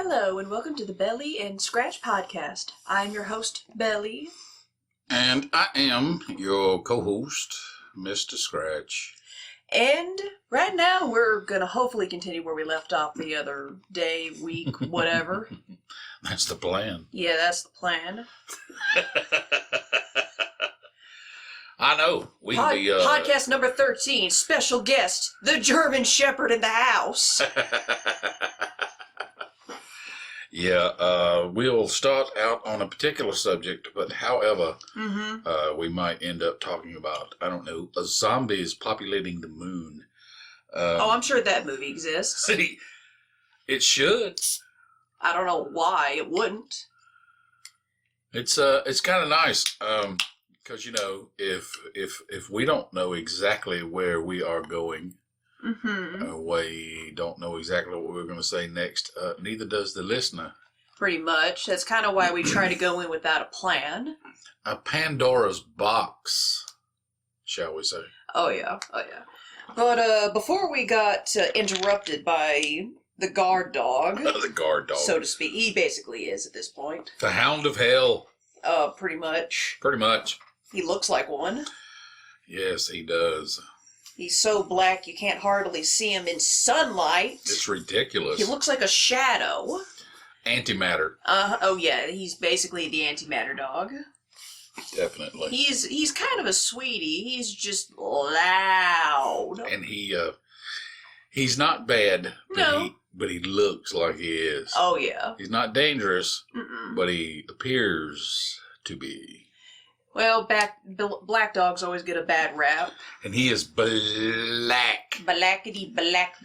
Hello and welcome to the Bel-E and Scratch podcast. I'm your host, Bel-E. And I am your co-host, Mr. Scratch. And right now we're going to hopefully continue where we left off the other day, week, whatever. That's the plan. Yeah, that's the plan. I know. We can be... Podcast number 13, special guest, the German Shepherd in the house. Yeah, we'll start out on a particular subject, but however, we might end up talking about, I don't know, zombies populating the moon. I'm sure that movie exists. See, it should. I don't know why it wouldn't. It's kind of nice, because, you know, if we don't know exactly where we are going, we don't know exactly what we're going to say next. Neither does the listener. Pretty much. That's kind of why we try to go in without a plan. A Pandora's box, shall we say. Oh, yeah. But before we got interrupted by the guard dog. The guard dog. So to speak. He basically is at this point. The Hound of Hell. Pretty much. Pretty much. He looks like one. Yes, he does. He's so black you can't hardly see him in sunlight. It's ridiculous. He looks like a shadow. Antimatter. Oh yeah, he's basically the antimatter dog. Definitely. He's kind of a sweetie. He's just loud. And he's not bad, but he looks like he is. Oh yeah. He's not dangerous, but he appears to be. Well, black dogs always get a bad rap. And he is black. Blackety black.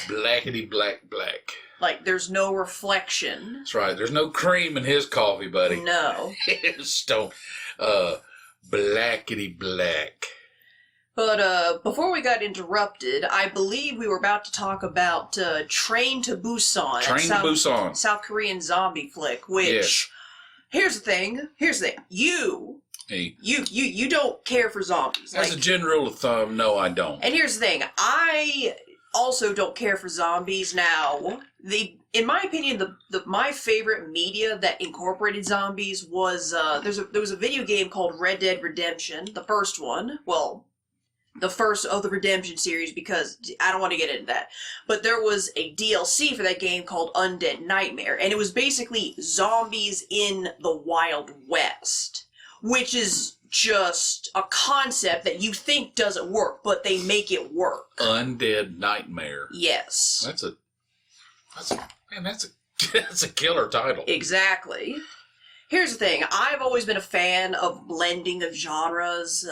Blackety black. Like, there's no reflection. That's right. There's no cream in his coffee, buddy. No. It's blackety black. But before we got interrupted, I believe we were about to talk about Train to Busan. South Korean zombie flick, which... Yes. Here's the thing. You don't care for zombies. As a general rule of thumb, no, I don't. And here's the thing. I also don't care for zombies. Now, in my opinion, my favorite media that incorporated zombies was there was a video game called Red Dead Redemption, the first one. Well, the first of the Redemption series, because I don't want to get into that. But there was a DLC for that game called Undead Nightmare, and it was basically zombies in the Wild West, which is just a concept that you think doesn't work, but they make it work. Undead Nightmare. Yes. That's a killer title. Exactly. Here's the thing. I've always been a fan of blending of genres.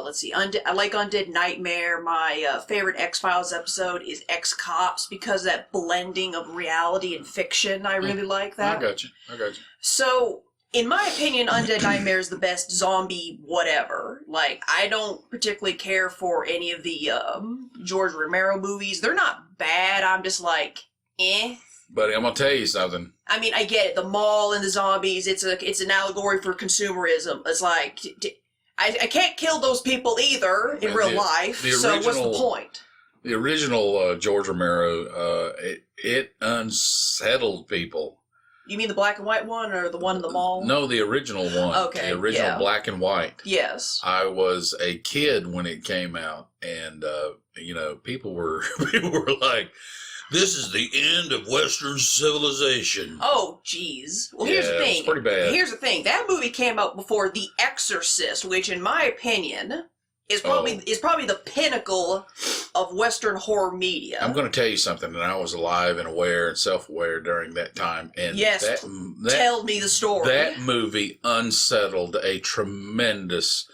Let's see. I like Undead Nightmare. My favorite X-Files episode is X-Cops because that blending of reality and fiction. I really like that. I got you. So, in my opinion, Undead Nightmare is the best zombie whatever. Like, I don't particularly care for any of the George Romero movies. They're not bad. I'm just like, eh. Buddy, I'm going to tell you something. I mean, I get it. The mall and the zombies, it's an allegory for consumerism. It's like, I can't kill those people either in real life, so what's the point? The original George Romero, it unsettled people. You mean the black and white one or the one in the mall? No, the original one. Okay, the original black and white. Yes. I was a kid when it came out, and, people were like... This is the end of Western civilization. Oh, jeez. Well, here's the thing. It's pretty bad. Here's the thing. That movie came out before The Exorcist, which, in my opinion, is probably the pinnacle of Western horror media. I'm going to tell you something, and I was alive and aware and self-aware during that time. And yes, tell me the story. That movie unsettled a tremendous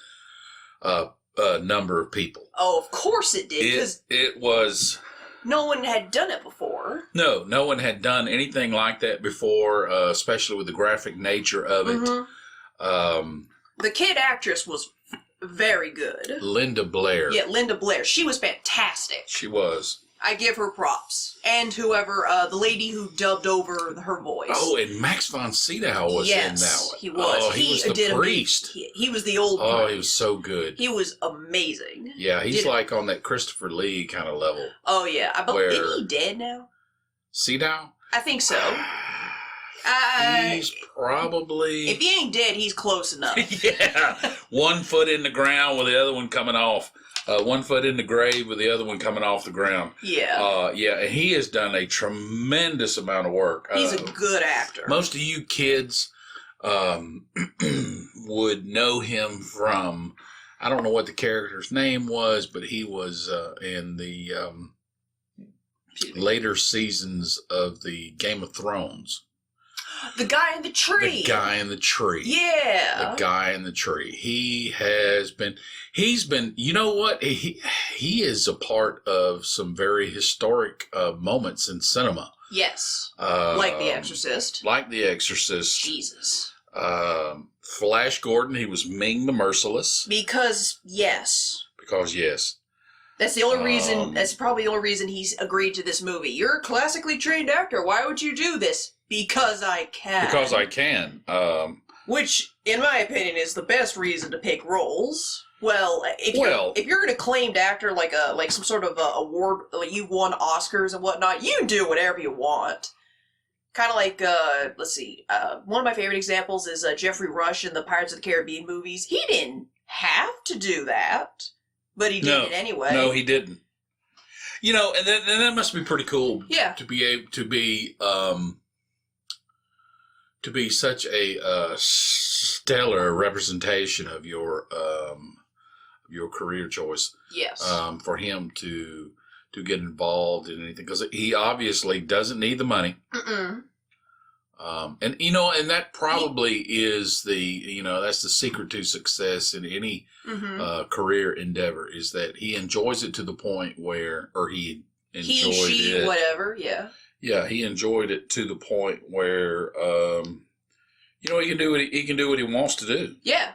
number of people. Oh, of course it did. It was... No one had done it before. No one had done anything like that before, especially with the graphic nature of it. The kid actress was very good. Linda Blair. Yeah, Linda Blair. She was fantastic. She was. I give her props. And whoever, the lady who dubbed over her voice. Oh, and Max von Sydow was in that one. He was. Oh, he was the priest. He was the old priest. priest. He was so good. He was amazing. Yeah, he's like on that Christopher Lee kind of level. Oh, yeah. Isn't he dead now? Sydow? I think so. He's probably... If he ain't dead, he's close enough. Yeah. 1 foot in the ground with the other one coming off. 1 foot in the grave with the other one coming off the ground. Yeah. Yeah, and he has done a tremendous amount of work. He's a good actor. Most of you kids would know him from, I don't know what the character's name was, but he was in the later seasons of the Game of Thrones. The guy in the tree. The guy in the tree. Yeah. The guy in the tree. He's been, you know what? He is a part of some very historic moments in cinema. Yes. Like The Exorcist. Like The Exorcist. Jesus. Flash Gordon, he was Ming the Merciless. Because yes. That's the only reason, that's probably the only reason he's agreed to this movie. You're a classically trained actor. Why would you do this? Because I can. Because I can. Which, in my opinion, is the best reason to pick roles. Well, if you're an acclaimed actor, like some sort of award, like you've won Oscars and whatnot, you can do whatever you want. Kind of like, let's see, one of my favorite examples is Jeffrey Rush in the Pirates of the Caribbean movies. He didn't have to do that, but he did it anyway. No, he didn't. You know, and that must be pretty cool. Yeah. To be able to be such a stellar representation of your career choice. Yes. For him to get involved in anything, because he obviously doesn't need the money. Mm-mm. And you know, and that probably is that's the secret to success in any career endeavor, is that he enjoys it to the point where, or he enjoyed it, whatever, yeah. Yeah, he enjoyed it to the point where, he can do what he wants to do. Yeah.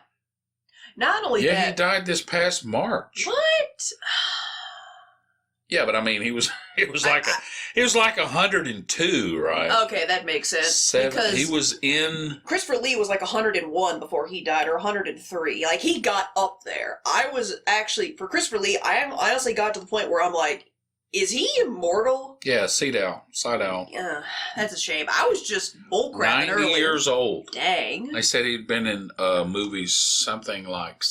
Not only that. Yeah, he died this past March. What? Yeah, but I mean, he was like 102, right? Okay, that makes sense. Because he was in. Christopher Lee was like 101 before he died, or 103. Like, he got up there. I was actually, for Christopher Lee, I honestly got to the point where I'm like, is he immortal? Yeah, Side Owl. Yeah, that's a shame. I was just bullcrapping 90 earlier. years old. Dang. They said he'd been in movies something like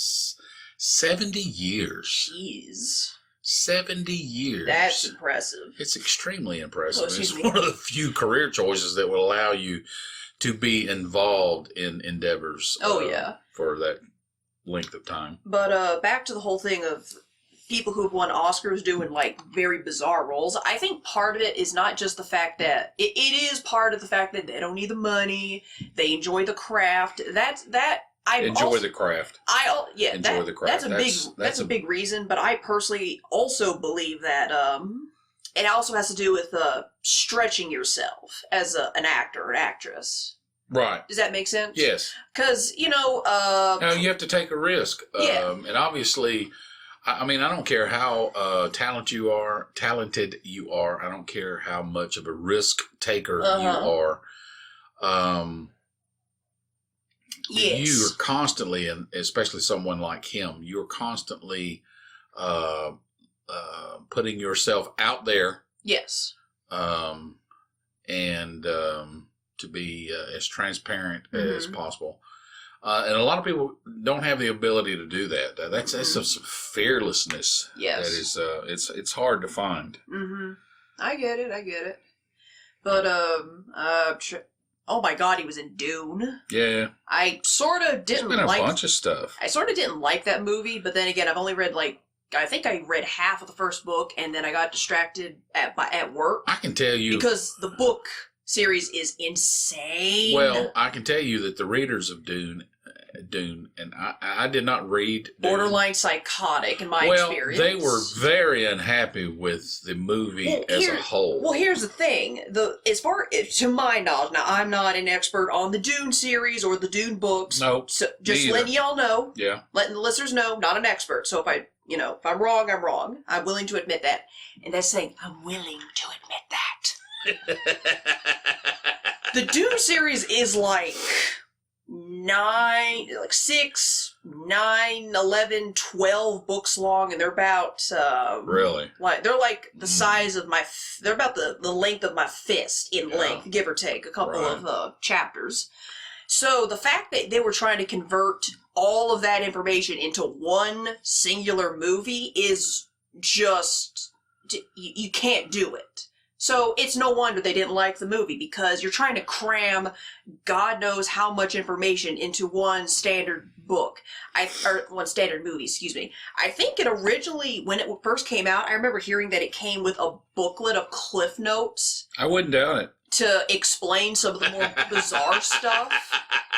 70 years. Jeez. 70 years. That's impressive. It's extremely impressive. Oh, it's one of the few career choices that will allow you to be involved in endeavors. For that length of time. But back to the whole thing of people who've won Oscars doing like very bizarre roles. I think part of it is not just the fact that it is part of the fact that they don't need the money. They enjoy the craft. Enjoy the craft. Enjoy the craft. That's a big reason. But I personally also believe that it also has to do with stretching yourself as an actor or actress. Right. Does that make sense? Yes. Because you know, you have to take a risk. And obviously, I mean, I don't care how talented you are. I don't care how much of a risk taker you are. Yes. You are constantly, and especially someone like him, you're constantly putting yourself out there. Yes. And to be as transparent as possible. And a lot of people don't have the ability to do that. That's some fearlessness. Yes. That is, it's hard to find. Mm-hmm. I get it. But, oh my God, he was in Dune. Yeah. I sort of didn't like... There's been a bunch of stuff. I sort of didn't like that movie, but then again, I've only read I think I read half of the first book, and then I got distracted at work. I can tell you... Because the book series is insane. Well, I can tell you that the readers of Dune, and I did not read Dune. Borderline psychotic in my experience. They were very unhappy with the movie as a whole. Well, here's the thing. As far to my knowledge, now I'm not an expert on the Dune series or the Dune books. Nope. So just letting y'all know. Yeah. Letting the listeners know, not an expert. So if I'm wrong, I'm wrong. I'm willing to admit that. And that's saying I'm willing to admit that. The Dune series is like 6, 9, 11, 12 books long, and they're about really, like they're like the size of they're about the length of my fist in length, give or take a couple of chapters. So the fact that they were trying to convert all of that information into one singular movie is just, you can't do it. So it's no wonder they didn't like the movie, because you're trying to cram God knows how much information into one standard book. Or one standard movie, excuse me. I think it originally, when it first came out, I remember hearing that it came with a booklet of Cliff Notes. I wouldn't doubt it. To explain some of the more bizarre stuff.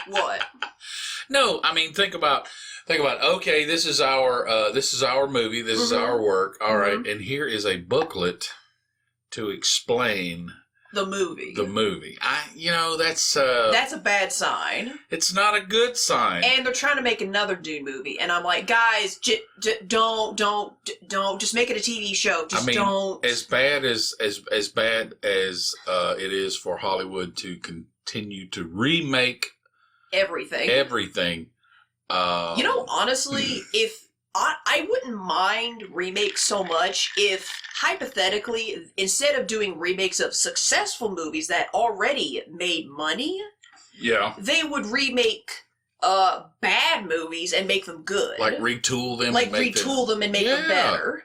What? No, I mean, think about. Okay, this is our movie. This is our work. All right, and here is a booklet to explain the movie. That's a bad sign. It's not a good sign. And they're trying to make another Dune movie, and I'm like, guys, don't just make it a TV show. Don't. As bad as it is for Hollywood to continue to remake everything. Honestly, if I wouldn't mind remakes so much if, hypothetically, instead of doing remakes of successful movies that already made money, they would remake bad movies and make them good. Like retool them. And make them better.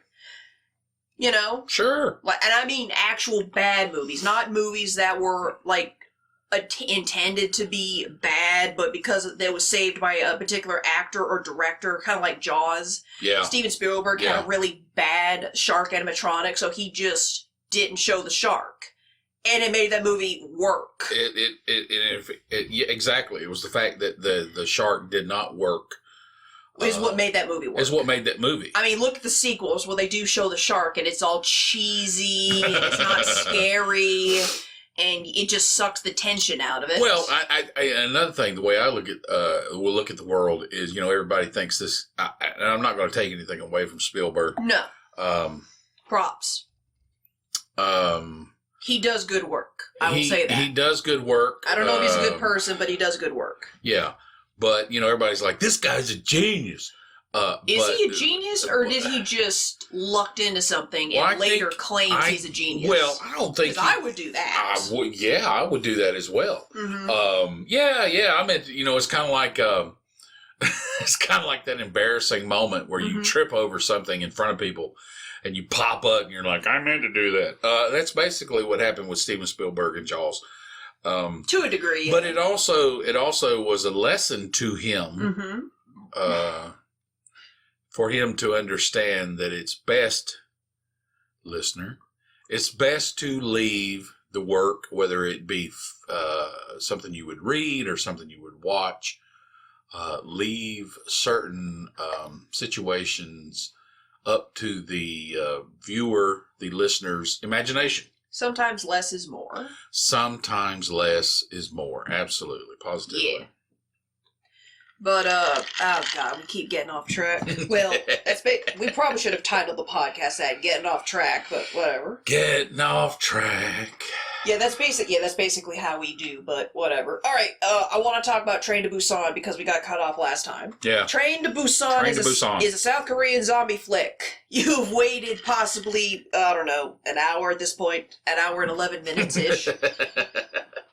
Sure. And I mean actual bad movies, not movies that were, intended to be bad, but because they was saved by a particular actor or director, kind of like Jaws. Yeah. Steven Spielberg had a really bad shark animatronic, so he just didn't show the shark, and it made that movie work. Exactly. It was the fact that the shark did not work. Is what made that movie work. Is what made that movie. I mean, look at the sequels where they do show the shark, and it's all cheesy, and it's not scary. And it just sucks the tension out of it. Well, another thing, the way I look at the world is, everybody thinks this. And I'm not going to take anything away from Spielberg. No. Props. He does good work. I will say that he does good work. I don't know if he's a good person, but he does good work. Yeah, but everybody's like, this guy's a genius. Is he a genius, or did he just lucked into something and later claims he's a genius? Well, I don't think I would do that. I would do that as well. Mm-hmm. I mean, it's kind of like it's kind of like that embarrassing moment where you trip over something in front of people, and you pop up, and you're like, I meant to do that. That's basically what happened with Steven Spielberg and Jaws. To a degree, but it also was a lesson to him. For him to understand that it's best, listener, it's best to leave the work, whether it be something you would read or something you would watch, leave certain situations up to the viewer, the listener's imagination. Sometimes less is more. Sometimes less is more. Absolutely. Positively. Yeah. But, oh God, we keep getting off track. Well, we probably should have titled the podcast that, Getting Off Track, but whatever. Getting off track. Yeah, that's basically how we do, but whatever. All right, I want to talk about Train to Busan because we got cut off last time. Yeah. Train to Busan is a South Korean zombie flick. You've waited possibly, I don't know, an hour at this point, an hour and 11 minutes-ish.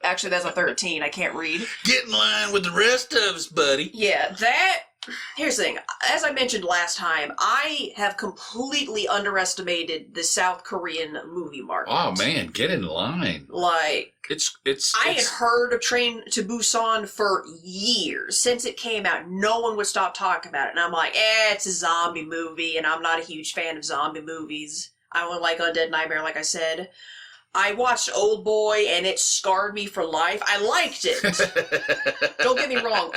Actually, that's a 13. I can't read. Get in line with the rest of us, buddy. Yeah, here's the thing. As I mentioned last time, I have completely underestimated the South Korean movie market. Oh, man, get in line. I had heard of Train to Busan for years. Since it came out, no one would stop talking about it. And I'm like, it's a zombie movie, and I'm not a huge fan of zombie movies. I don't like Undead Nightmare, like I said. I watched Old Boy, and it scarred me for life. I liked it. Don't get me wrong.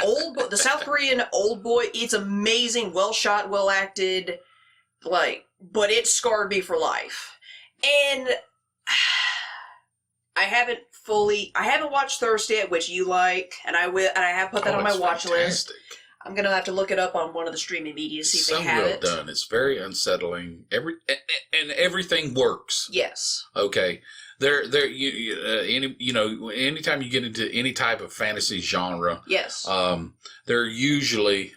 The South Korean Old Boy, it's amazing, well shot, well acted, but it scarred me for life. And I haven't watched Thirst yet, which you like, and I have put that on my watch list. I'm gonna have to look it up on one of the streaming media, see if So they have well it. done. It's very unsettling. And everything works. Yes. Okay. Anytime you get into any type of fantasy genre, Yes. there's usually,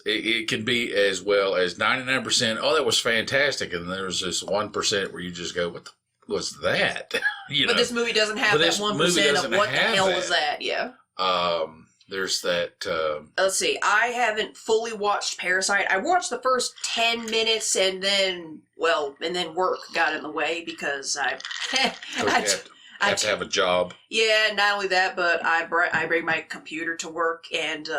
it can be as well as 99%. Oh, that was fantastic, and there's this 1% where you just go, "What was that?" But this movie doesn't have that 1% of what the hell was that? Yeah. There's that. Let's see. I haven't fully watched Parasite. I watched the first 10 minutes and then work got in the way because I have to have a job. Yeah, not only that, but I bring my computer to work and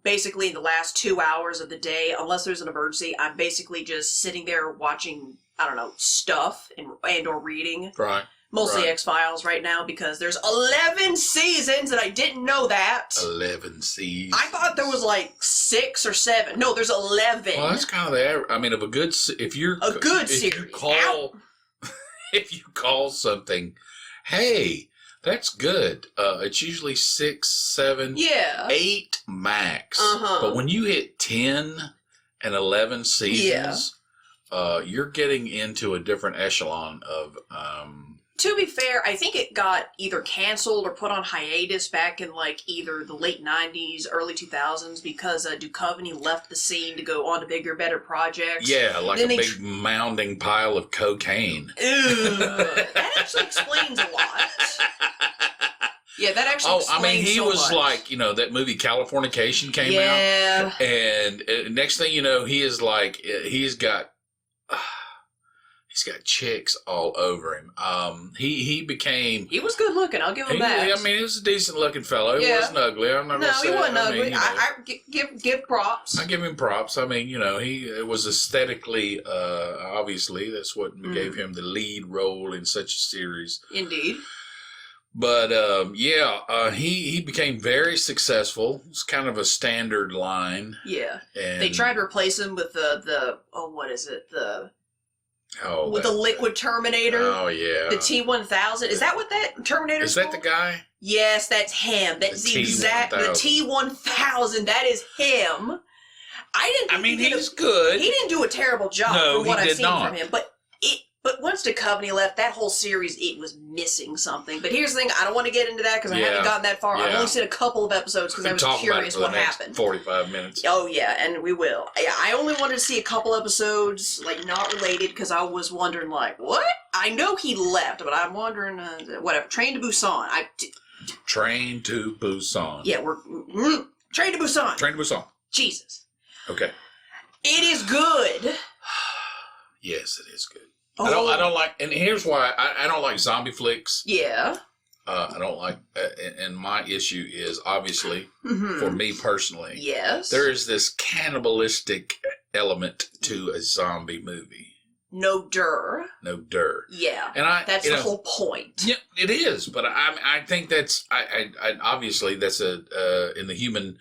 basically in the last 2 hours of the day, unless there's an emergency, I'm basically just sitting there watching, I don't know, stuff and or reading. Right. Mostly X-Files right now because there's 11 seasons and I didn't know that. 11 seasons. I thought there was like 6 or 7. No, there's 11. Well, that's kind of the average. I mean, of a good, if you call something, hey, that's good. It's usually 6, 7, 8 max. But when you hit 10 and 11 seasons, you're getting into a different echelon of. To be fair, I think it got either canceled or put on hiatus back in like either the late 90s, early 2000s because Duchovny left the scene to go on to bigger, better projects. Yeah, like then a big mounding pile of cocaine. Ew, that actually explains a lot. Yeah, that actually explains he so was much. like, that movie Californication came out. And next thing you know, he is like, he's got chicks all over him. He was good looking. I'll give him that. I mean, he was a decent looking fellow. He wasn't ugly. I'm not gonna say. No, he wasn't ugly. I give props. I give him props. I mean, he was aesthetically, obviously, that's what gave him the lead role in such a series. Indeed. But he became very successful. It's kind of a standard line. Yeah. And they tried to replace him with the the liquid Terminator. Oh, yeah. The T-1000. Is that what that Terminator is that the guy? Yes, that's him. That's the exact... The T-1000. That is him. I mean, he's good. He didn't do a terrible job from what I've seen from him. But once Duchovny left, that whole series, it was missing something. But here's the thing. I don't want to get into that because I haven't gotten that far. I've only seen a couple of episodes because I was curious what happened. 45 minutes. Oh, yeah, and we will. I only wanted to see a couple episodes, like, not related, because I was wondering, like, what? I know he left, but I'm wondering, whatever. Train to Busan. Train to Busan. Yeah, we're... Train to Busan. Train to Busan. Jesus. Okay. It is good. Yes, it is good. Oh. I don't like, and here's why I don't like zombie flicks. Yeah. I don't like, and my issue is obviously for me personally. Yes. There is this cannibalistic element to a zombie movie. No dir. Yeah. And that's the whole point. Yeah, it is. But I think that's I obviously that's in the human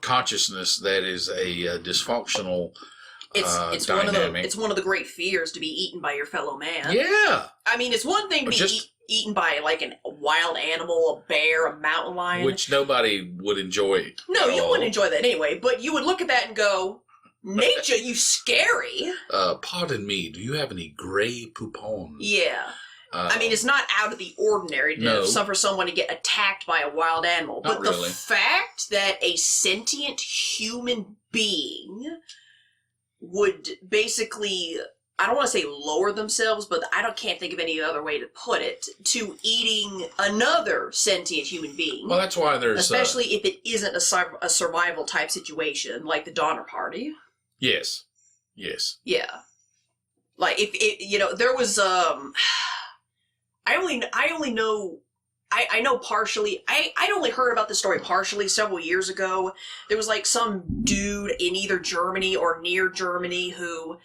consciousness that is a dysfunctional. It's one of the great fears to be eaten by your fellow man. Yeah. I mean, it's one thing to be eaten by like a wild animal, a bear, a mountain lion, which nobody would enjoy. No, you wouldn't enjoy that anyway. But you would look at that and go, "Nature, you scary." Pardon me. Do you have any gray poupons? Yeah. I mean, it's not out of the ordinary for someone to get attacked by a wild animal. But the fact that a sentient human being would basically, I don't want to say lower themselves, but can't think of any other way to put it, to eating another sentient human being. Well, that's why there's... Especially if it isn't a survival type situation, like the Donner Party. Yes. Yeah. Like, if it, there was, I know partially. I'd only heard about this story partially several years ago. There was like some dude in either Germany or near Germany who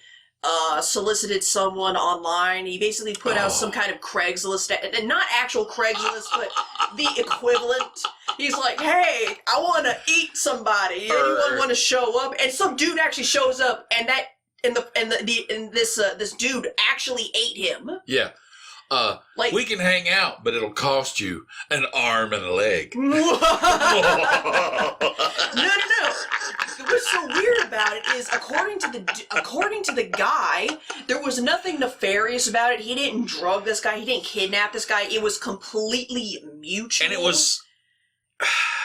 solicited someone online. He basically put out some kind of Craigslist, and not actual Craigslist, but the equivalent. He's like, "Hey, I want to eat somebody. Anyone want to show up?" And some dude actually shows up, and this dude actually ate him. Yeah. Like, we can hang out, but it'll cost you an arm and a leg. No. What's so weird about it is, according to the guy, there was nothing nefarious about it. He didn't drug this guy. He didn't kidnap this guy. It was completely mutual. And it was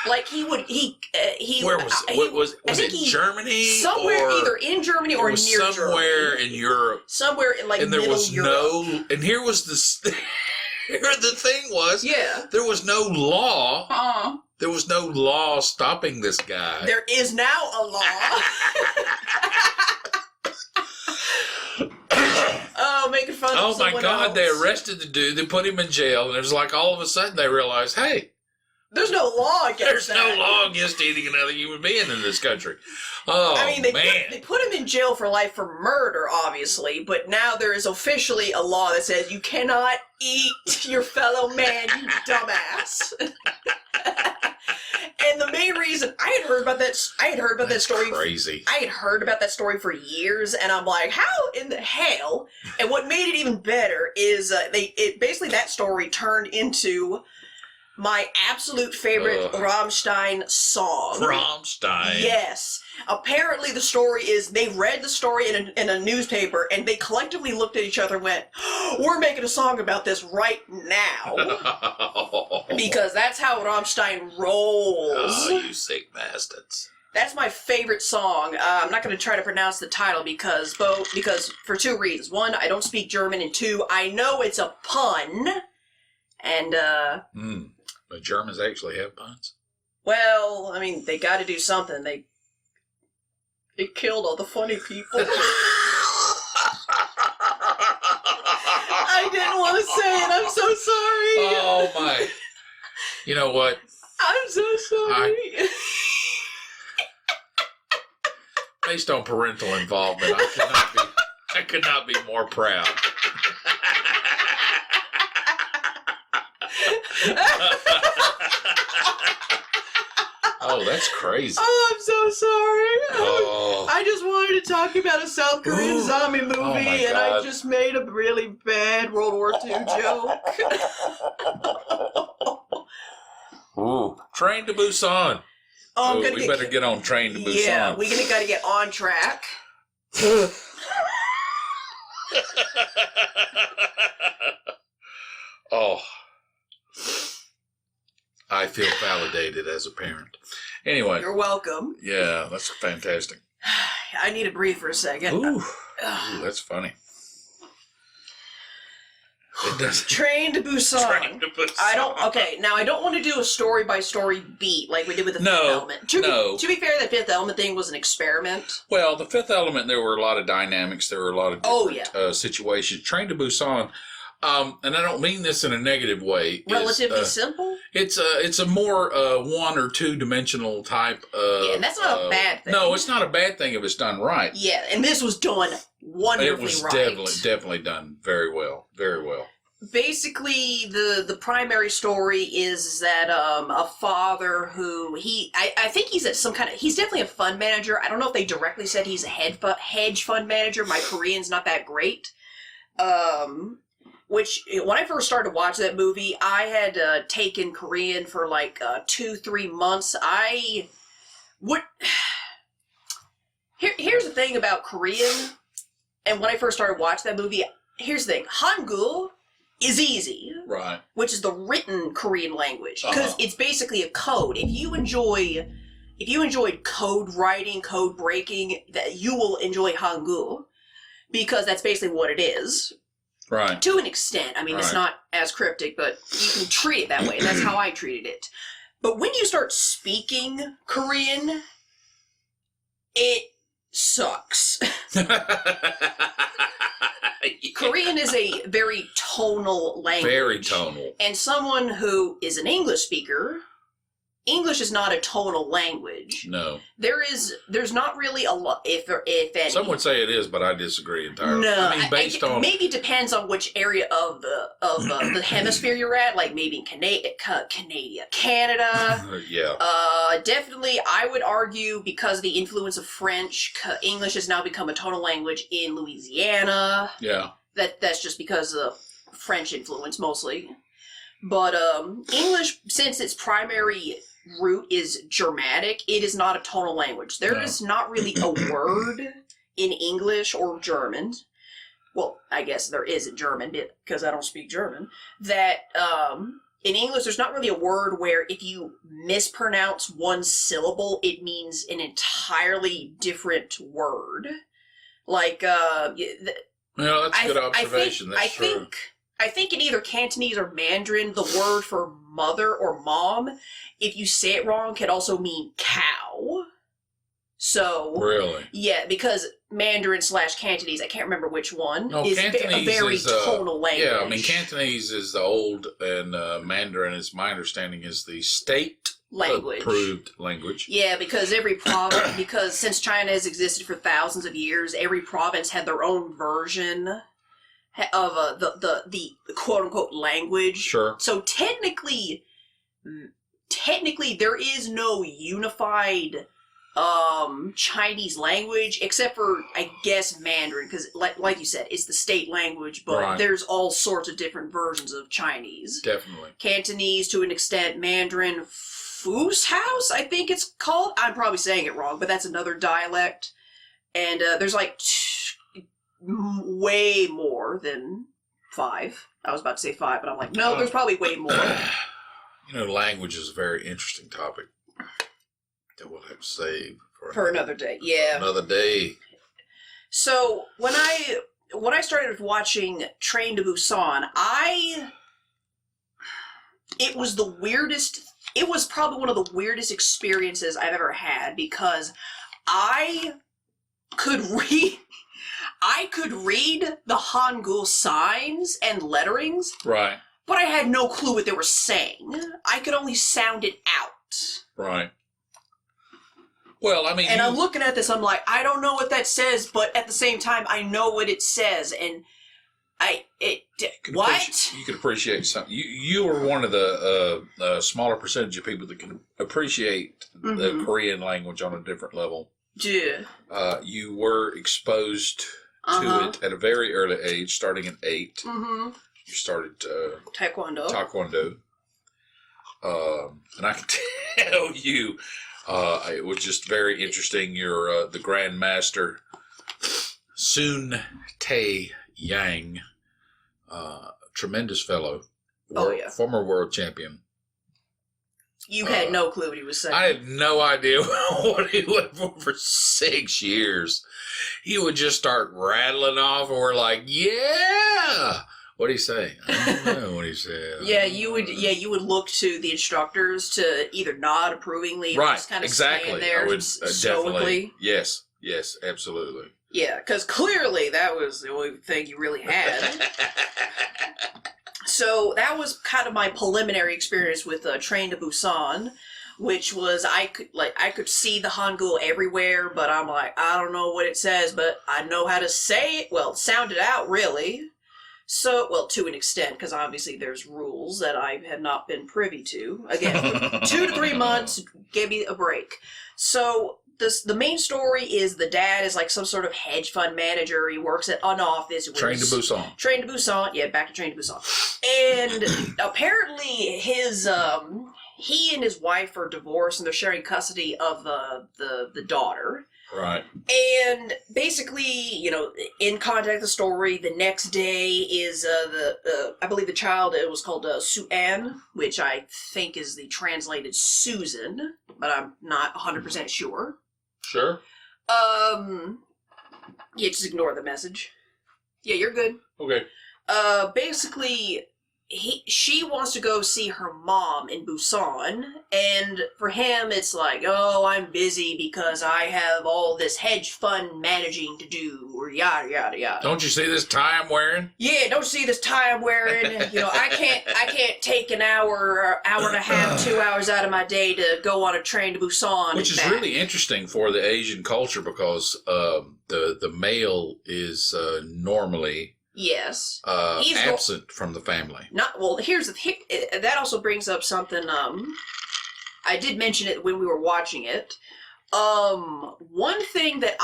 like where was it Germany? Somewhere, either in Germany or near Germany. Somewhere in Europe. Somewhere in like and there was Europe. and here was the thing was, there was no law. There was no law stopping this guy. There is now a law. Oh, making fun of someone my God, else. they arrested the dude. They put him in jail. And it was like all of a sudden they realized, hey, there's no law against that. There's no law against eating another human being in this country. Oh, I mean, they put him in jail for life for murder, obviously, but now there is officially a law that says you cannot eat your fellow man, you dumbass. And the main reason I had heard about that story. Crazy. I had heard about that story for years, and I'm like, how in the hell? And what made it even better is basically that story turned into my absolute favorite Rammstein song. Rammstein? Yes. Apparently the story is, they read the story in a newspaper, and they collectively looked at each other and went, we're making a song about this right now. Because that's how Rammstein rolls. Oh, you sick bastards. That's my favorite song. I'm not going to try to pronounce the title because for two reasons. One, I don't speak German, and two, I know it's a pun. And, But Germans actually have puns? Well, I mean, they got to do something. They killed all the funny people. I didn't want to say it. I'm so sorry. Oh, my. You know what? I'm so sorry. Based on parental involvement, I could not be more proud. Oh, that's crazy. Oh, I'm so sorry. Oh. I just wanted to talk about a South Korean zombie movie, and I just made a really bad World War II joke. Ooh. Train to Busan. Oh, we better get on Train to Busan. Yeah, we're going to got to get on track. Oh. I feel validated as a parent. Anyway. You're welcome. Yeah, that's fantastic. I need to breathe for a second. Ooh, that's funny. It does. Train to Busan. Train to Busan. I don't want to do a story by story beat like we did with the Fifth Element. To be fair, the Fifth Element thing was an experiment. Well, the Fifth Element, there were a lot of dynamics. There were a lot of different situations. Train to Busan. And I don't mean this in a negative way. Relatively simple? It's a more one or two dimensional type of... Yeah, and that's not a bad thing. No, it's not a bad thing if it's done right. Yeah, and this was done wonderfully right. It was definitely done very well. Very well. Basically, the primary story is that a father who I think he's he's definitely a fund manager. I don't know if they directly said he's a hedge fund manager. My Korean's not that great. Which, when I first started to watch that movie, I had taken Korean for like 2-3 months. Here's the thing about Korean, and when I first started watching that movie, here's the thing. Hangul is easy. Right. Which is the written Korean language. Because it's basically a code. If you enjoyed code writing, code breaking, that you will enjoy Hangul. Because that's basically what it is. Right. To an extent. I mean, It's not as cryptic, but you can treat it that way. And that's how I treated it. But when you start speaking Korean, it sucks. Korean is a very tonal language. Very tonal. And someone who is an English speaker, English is not a tonal language. No. There's not really a lot, if any. Some would say it is, but I disagree entirely. No. I mean, maybe it depends on which area of the hemisphere you're at, like maybe in Canada. Yeah. Definitely, I would argue, because of the influence of French, English has now become a tonal language in Louisiana. Yeah. That's just because French influence mostly. But English, since its primary root is Germanic, it is not a tonal language. There is not really a word in English or German. Well, I guess there is in German, because I don't speak German. That in English, there's not really a word where if you mispronounce one syllable, it means an entirely different word. Like, that's a good observation. I think in either Cantonese or Mandarin, the word for mother or mom, if you say it wrong, can also mean cow. So really, yeah, because Mandarin / Cantonese, I can't remember which one, is Cantonese a very tonal language. Yeah, I mean Cantonese is the old, and Mandarin, is my understanding, is the state approved language. Yeah, because every province, because since China has existed for thousands of years, every province had their own version of the quote unquote language. Sure. So technically, there is no unified Chinese language, except for, I guess, Mandarin, because like you said, it's the state language, but there's all sorts of different versions of Chinese. Definitely. Cantonese to an extent, Mandarin, Foos House, I think it's called. I'm probably saying it wrong, but that's another dialect. And there's like way more than 5. I was about to say 5, but I'm like, no, there's probably way more. Language is a very interesting topic that we'll have to save for another day. Yeah, another day. So when I started watching Train to Busan, it was the weirdest. It was probably one of the weirdest experiences I've ever had, because I could read the Hangul signs and letterings, right? But I had no clue what they were saying. I could only sound it out, right? Well, I mean, and I'm looking at this. I'm like, I don't know what that says, but at the same time, I know what it says, and what? You could appreciate something. You were one of the smaller percentage of people that can appreciate the Korean language on a different level. Yeah. You were exposed to it at a very early age, starting at 8. Mm-hmm. You started Taekwondo. And I can tell you, it was just very interesting. You're the Grand Master, Sun Tae Yang, tremendous fellow, former world champion. You had no clue what he was saying. I had no idea what he went for 6 years. He would just start rattling off, and we're like, yeah. What did he say? I don't know what he said. You would look to the instructors to either nod approvingly or just kind of stand there stoically. Yes, absolutely. Yeah, because clearly that was the only thing you really had. So that was kind of my preliminary experience with Train to Busan, which was I could see the Hangul everywhere, but I'm like, I don't know what it says, but I know how to say it. Well, sound it out, really. So, well, to an extent, because obviously there's rules that I have not been privy to. Again, 2 to 3 months, give me a break. So the main story is the dad is like some sort of hedge fund manager. He works at an office. Train to Busan. Yeah, back to Train to Busan. And apparently he and his wife are divorced, and they're sharing custody of the daughter. Right. And basically, in context of the story, the next day is I believe the child, it was called Su-an, which I think is the translated Susan, but I'm not 100% sure. Sure. Yeah, just ignore the message. Yeah, you're good. Okay. Basically, she wants to go see her mom in Busan, and for him it's like, oh, I'm busy because I have all this hedge fund managing to do, or yada yada yada. Don't you see this tie I'm wearing? Yeah, don't you see this tie I'm wearing? I can't take an hour and a half, 2 hours out of my day to go on a train to Busan. Which is really interesting for the Asian culture, because the male is normally absent from the family. That also brings up something. I did mention it when we were watching it. One thing that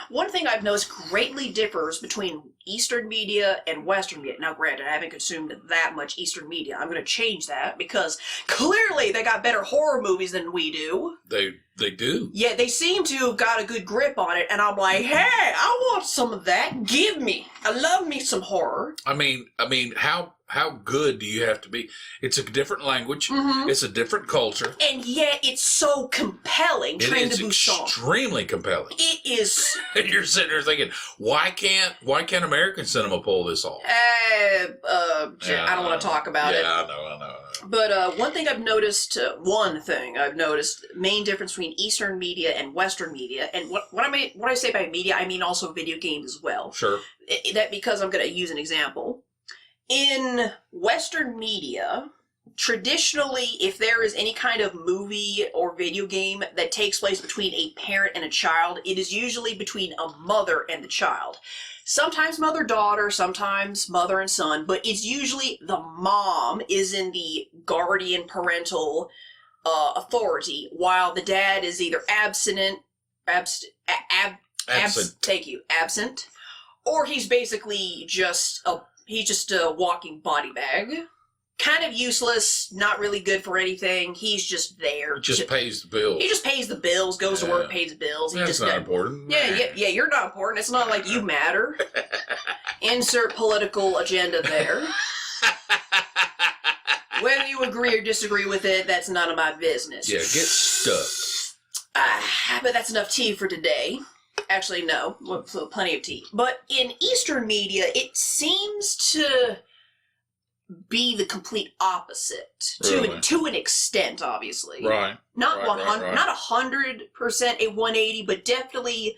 One thing I've noticed greatly differs between Eastern media and Western media. Now, granted, I haven't consumed that much Eastern media. I'm going to change that because clearly they got better horror movies than we do. They do. Yeah, they seem to have got a good grip on it, and I'm like, hey, I want some of that. Give me. I love me some horror. I mean, how good do you have to be? It's a different language. Mm-hmm. It's a different culture. And yet it's so compelling. Train to Busan. It's extremely compelling. It is. And you're sitting there thinking, why can't American cinema pull this off? I don't want to talk about it. Yeah, I know. But one thing I've noticed, main difference between Eastern media and Western media, and when I say by media, I mean also video games as well. Sure. That because I'm going to use an example. In Western media, traditionally, if there is any kind of movie or video game that takes place between a parent and a child, it is usually between a mother and the child. Sometimes mother-daughter, sometimes mother and son, but it's usually the mom is in the guardian parental authority, while the dad is either absent, or he's basically just a walking body bag. Kind of useless, not really good for anything. He's just there. Just pays the bills. He just pays the bills, goes to work, pays the bills. That's not important. Yeah, you're not important. It's not like you matter. Insert political agenda there. Whether you agree or disagree with it, that's none of my business. Yeah, get stuck. But that's enough tea for today. Actually, no. Plenty of tea. But in Eastern media, it seems to be the complete opposite. Really? To an extent, obviously. Right. Not Right. not 100% a 180, but definitely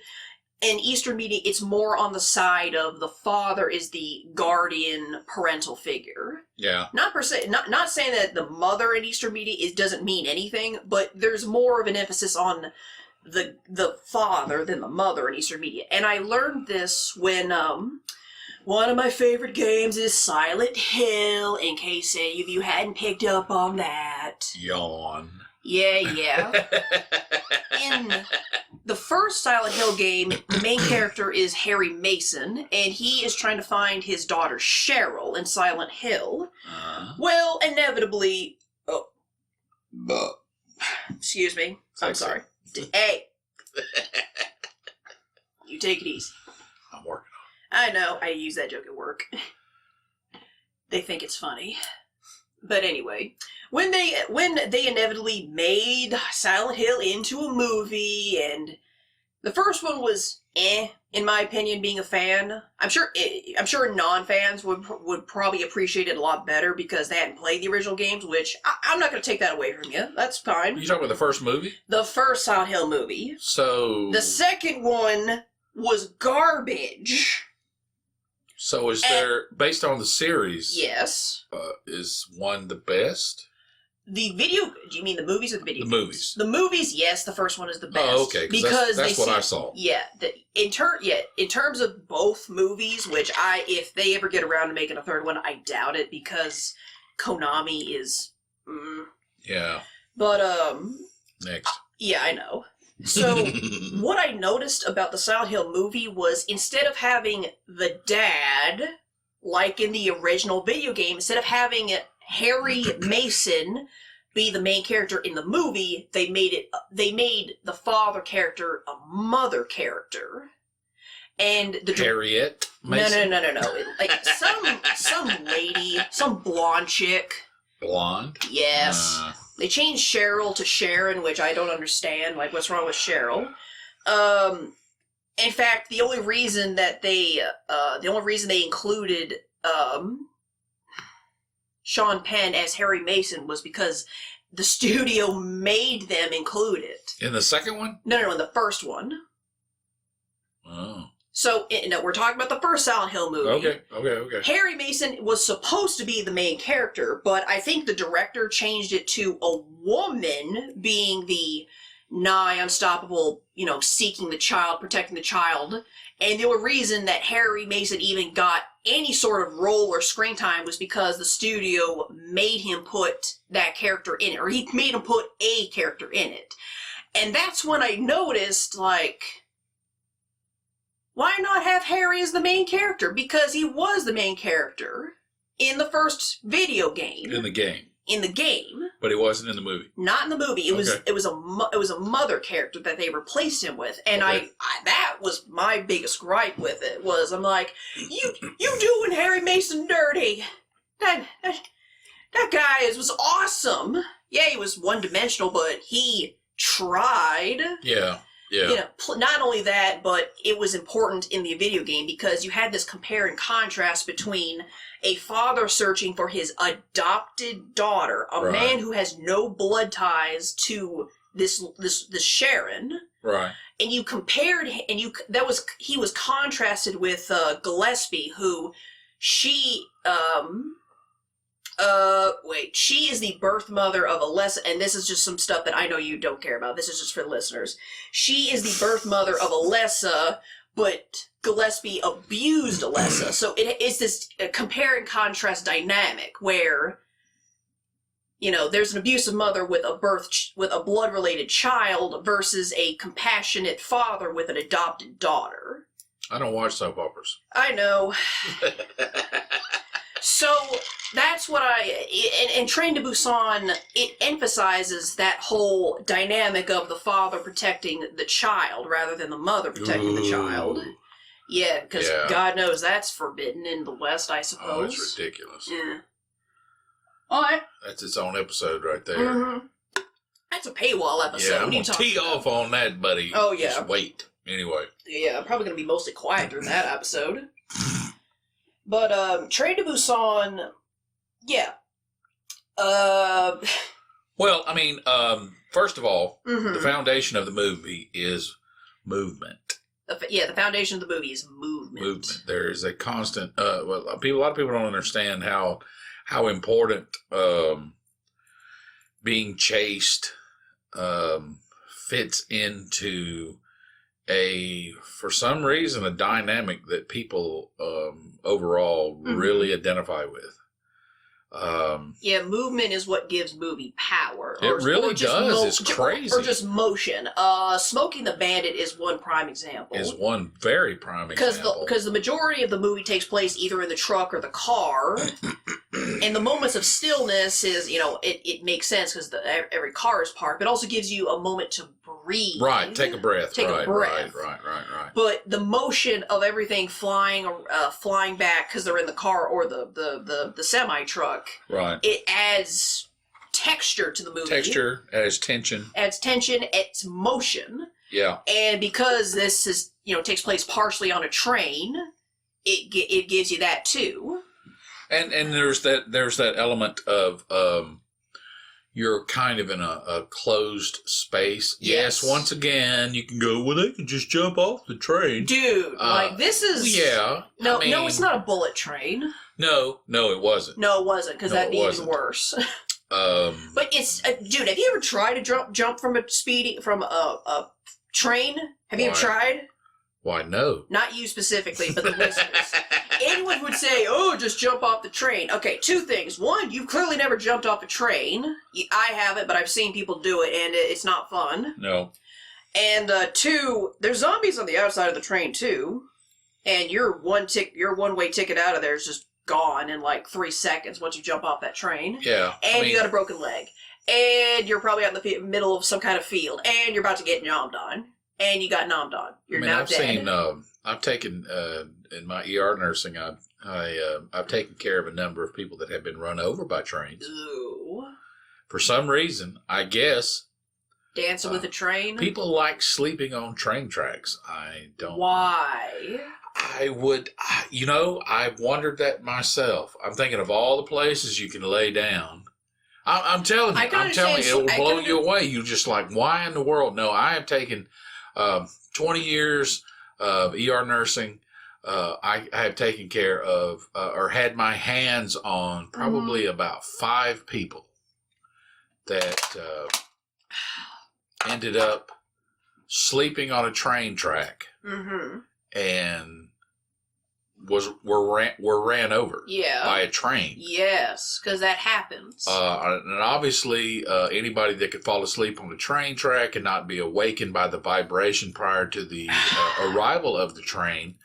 in Eastern media, it's more on the side of the father is the guardian parental figure. Yeah. Not per se, not saying that the mother in Eastern media doesn't mean anything, but there's more of an emphasis on the father than the mother in Eastern media. And I learned this when one of my favorite games is Silent Hill, in case any of you hadn't picked up on that. Yawn. Yeah. In the first Silent Hill game, the main character is Harry Mason, and he is trying to find his daughter Cheryl in Silent Hill. Well, inevitably... Excuse me. I'm sorry. Hey! You take it easy. I'm working I know, I use that joke at work. They think it's funny. But anyway, when they inevitably made Silent Hill into a movie, and the first one was in my opinion, being a fan. I'm sure non-fans would probably appreciate it a lot better because they hadn't played the original games, which I'm not going to take that away from you. That's fine. You talking about the first movie? The first Silent Hill movie. So... The second one was garbage. So is there, based on the series... Yes. Is one the best? Do you mean the movies or the video games? Movies. The movies, yes, the first one is the best. Oh, okay, because that's what I saw. Yeah, in terms of both movies, which if they ever get around to making a third one, I doubt it because Konami is... Yeah. But, Next. Yeah, I know. So, what I noticed about the Silent Hill movie was instead of having the dad, like in the original video game, instead of having Harry Mason be the main character in the movie, they made the father character a mother character. And the Harriet Mason? No. Like some lady, some blonde chick. Blonde? Yes. They changed Cheryl to Sharon, which I don't understand. Like, what's wrong with Cheryl? In fact, the only reason they included Sean Penn as Harry Mason was because the studio made them include it. In the second one? No, in the first one. Oh. So, we're talking about the first Silent Hill movie. Okay. Harry Mason was supposed to be the main character, but I think the director changed it to a woman being the nigh unstoppable, seeking the child, protecting the child. And the only reason that Harry Mason even got any sort of role or screen time was because the studio made him put that character in it, or he made him put a character in it. And that's when I noticed, like... Why not have Harry as the main character? Because he was the main character in the first video game. In the game. In the game. But he wasn't in the movie. Not in the movie. It was a mother character that they replaced him with, and I that was my biggest gripe with it. Was I'm like, you doing Harry Mason dirty? That guy was awesome. Yeah, he was one dimensional, but he tried. Yeah. Yeah. You know, not only that, but it was important in the video game because you had this compare and contrast between a father searching for his adopted daughter, a man who has no blood ties to this Sharon. Right. And you compared, and he was contrasted with Gillespie, who she is the birth mother of Alessa, and this is just some stuff that I know you don't care about. This is just for the listeners. She is the birth mother of Alessa, but Gillespie abused Alessa. So it is this compare and contrast dynamic where, you know, there's an abusive mother with a blood-related child versus a compassionate father with an adopted daughter. I don't watch soap operas. I know. So that's what and Train to Busan, it emphasizes that whole dynamic of the father protecting the child rather than the mother protecting the child. Yeah, because God knows that's forbidden in the West, I suppose. Oh, it's ridiculous. Yeah. All right. That's its own episode right there. Mm-hmm. That's a paywall episode. Yeah, I'm going to tee off on that, buddy. Oh, yeah. Just wait. Anyway. Yeah, I'm probably going to be mostly quiet during that episode. But, Train to Busan, yeah. Well, I mean, first of all, the foundation of the movie is movement. The foundation of the movie is movement. Movement. There is a constant, a lot of people don't understand how important being chased fits into for some reason, a dynamic that people overall really identify with. Movement is what gives movie power. It really does. It's crazy. Or just motion. Smoking the Bandit is one prime example. Is one very prime example. Because the majority of the movie takes place either in the truck or the car. And the moments of stillness is, you know, it makes sense because every car is parked. It also gives you a moment to breathe. Right, take a breath. Take a breath. Right. But the motion of everything flying back because they're in the car or the semi truck. Right. It adds texture to the movie. Texture adds tension. It's motion. Yeah. And because this is, you know, takes place partially on a train, it gives you that too. And there's that element of you're kind of in a closed space. Yes, once again, you can go, well, they can just jump off the train. Dude, this is... Yeah. No, it's not a bullet train. No, it wasn't. No, it wasn't, because that'd be even worse. But it's... dude, have you ever tried to jump from a train? Have you ever tried? Why, no. Not you specifically, but the listeners. Anyone would say, oh, just jump off the train. Okay, two things. One, you've clearly never jumped off a train. I haven't, but I've seen people do it, and it's not fun. No. And two, there's zombies on the outside of the train, too. And your one-way ticket out of there is just gone in like 3 seconds once you jump off that train. Yeah. And you got a broken leg. And you're probably out in the middle of some kind of field. And you're about to get nommed on. And you got nommed on. You're now dead. I've taken, in my ER nursing, I've taken care of a number of people that have been run over by trains. Ooh. For some reason, I guess. Dancing with a train? People like sleeping on train tracks. I don't. Why? I've wondered that myself. I'm thinking of all the places you can lay down. I'm telling you, it will blow you away. You're just like, why in the world? No, I have taken 20 years of ER nursing. I have taken care of or had my hands on probably about 5 people that ended up sleeping on a train track. Mm-hmm. And were ran over Yeah. by a train. Yes, because that happens. And obviously, anybody that could fall asleep on the train track and not be awakened by the vibration prior to the arrival of the train,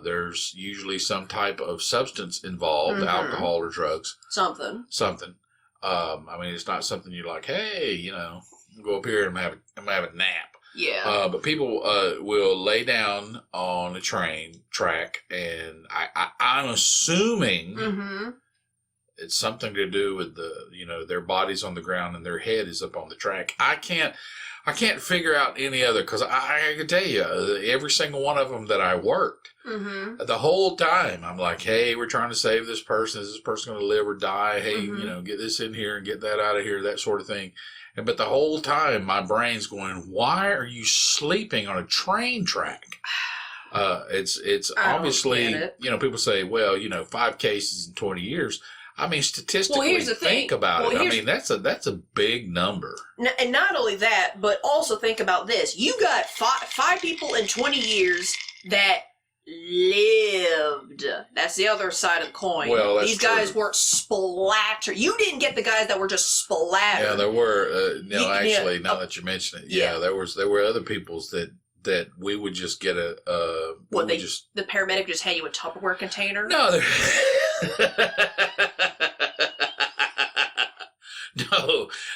there's usually some type of substance involved, alcohol or drugs. Something. I mean, it's not something you're like, hey, go up here and I'm gonna have a nap. Yeah. But people will lay down on a train track, and I'm assuming it's something to do with their bodies on the ground and their head is up on the track. I can't figure out any other, because I can tell you, every single one of them that I worked, the whole time I'm like, hey, we're trying to save this person. Is this person going to live or die? Hey, get this in here and get that out of here, that sort of thing. But the whole time my brain's going, why are you sleeping on a train track? It's obviously, people say, well, 5 cases in 20 years. I mean, statistically, here's the thing. Think about it. I mean, that's a big number. And not only that, but also think about this. You got five people in 20 years that lived. That's the other side of the coin. Well, that's These guys weren't splattered. You didn't get the guys that were just splattered. Yeah, there were. Actually, now that you mention it, there were other peoples that we would just get the paramedic just hand you a Tupperware container? No,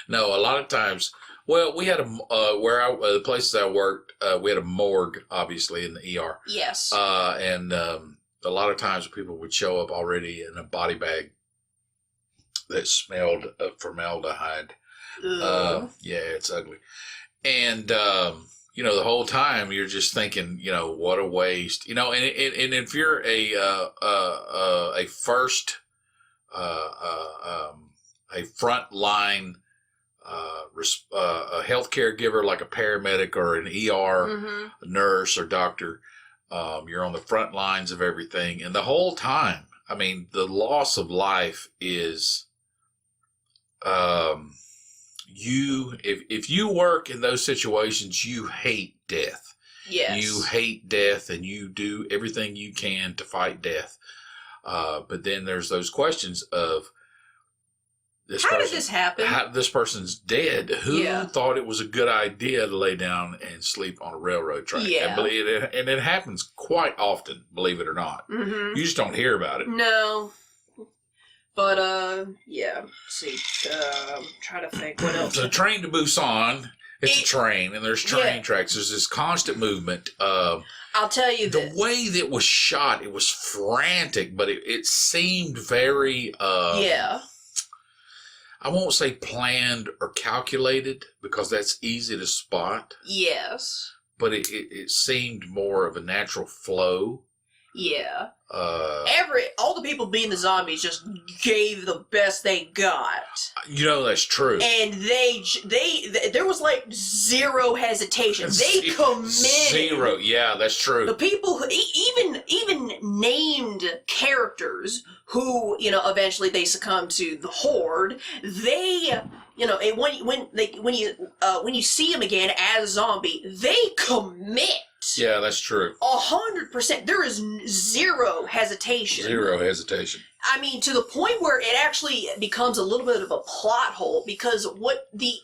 no. A lot of times, well, we had the places I worked, we had a morgue, obviously, in the ER. Yes. And a lot of times people would show up already in a body bag that smelled of formaldehyde. Yeah, it's ugly. And the whole time you're just thinking, what a waste. And if you're a first a front line a healthcare giver like a paramedic or an ER nurse or doctor, you're on the front lines of everything, and the whole time, I mean, the loss of life is if you work in those situations, you hate death. Yes. You hate death, and you do everything you can to fight death. But then there's those questions of how did this happen? This person's dead. Who thought it was a good idea to lay down and sleep on a railroad track? Yeah. And it happens quite often, believe it or not. You just don't hear about it. No. But, yeah. See, I'm trying to think what else. So train to Busan, it's a train, and there's train tracks. There's this constant movement. I'll tell you the way that was shot, it was frantic, but it seemed very... I won't say planned or calculated, because that's easy to spot. Yes. But it seemed more of a natural flow. Yeah. All the people being the zombies just gave the best they got. That's true. And there was like zero hesitation. They committed. Zero. Yeah, that's true. The people who, even named characters who, eventually they succumb to the horde, they, and when you see them again as a zombie, they commit. Yeah, that's true. 100%. There is zero hesitation. Zero hesitation. I mean, to the point where it actually becomes a little bit of a plot hole, because what the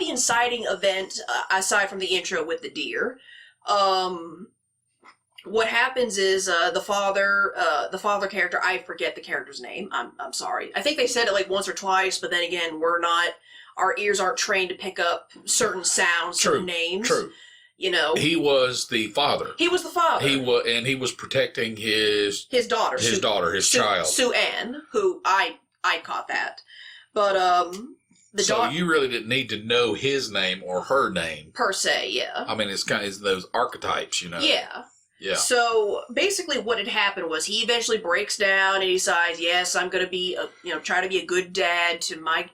inciting event, aside from the intro with the deer, what happens is the father character, I forget the character's name. I'm sorry. I think they said it like once or twice, but then again, our ears aren't trained to pick up certain sounds, certain names. True. He was the father. He was the father. He was protecting his daughter. His child. Sue Ann, who I caught that. But so you really didn't need to know his name or her name per se, yeah. I mean, it's kind of those archetypes, Yeah. Yeah. So basically, what had happened was he eventually breaks down and he decides, yes, I'm going to be, try to be a good dad to my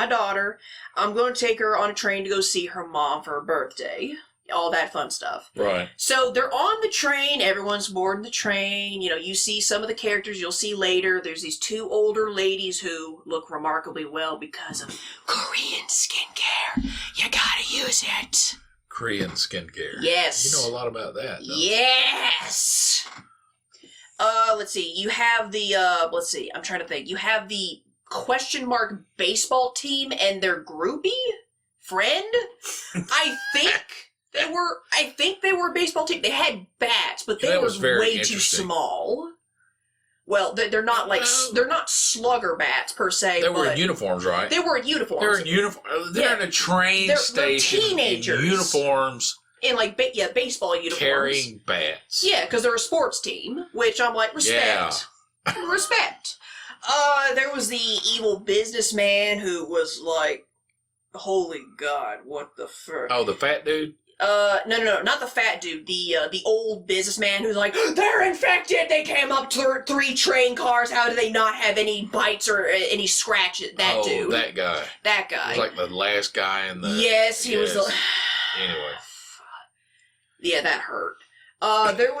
daughter. I'm going to take her on a train to go see her mom for her birthday. All that fun stuff. Right. So they're on the train. Everyone's boarding the train. You see some of the characters you'll see later. There's these 2 older ladies who look remarkably well because of Korean skincare. You gotta use it. Korean skincare. Yes. You know a lot about that, don't yes. Let's see. You have the let's see. I'm trying to think. You have the question mark baseball team and their groupie friend. I think they were a baseball team. They had bats, but they were way too small. Well, they're not like they're not slugger bats per se. They were in uniforms, right? They were in uniforms. They're in uniform. They're in a train station. They're teenagers in uniforms. In like baseball uniforms, carrying bats. Yeah, because they're a sports team, which I'm like respect. Yeah. Respect. There was the evil businessman who was like, holy God, what the fuck? Oh, the fat dude? No, not the fat dude. The old businessman who's like, they're infected! They came up to 3 train cars, how do they not have any bites or any scratches? That dude. Oh, that guy. That guy. He was like the last guy in the... Yes, he was the... Anyway. Yeah, that hurt. There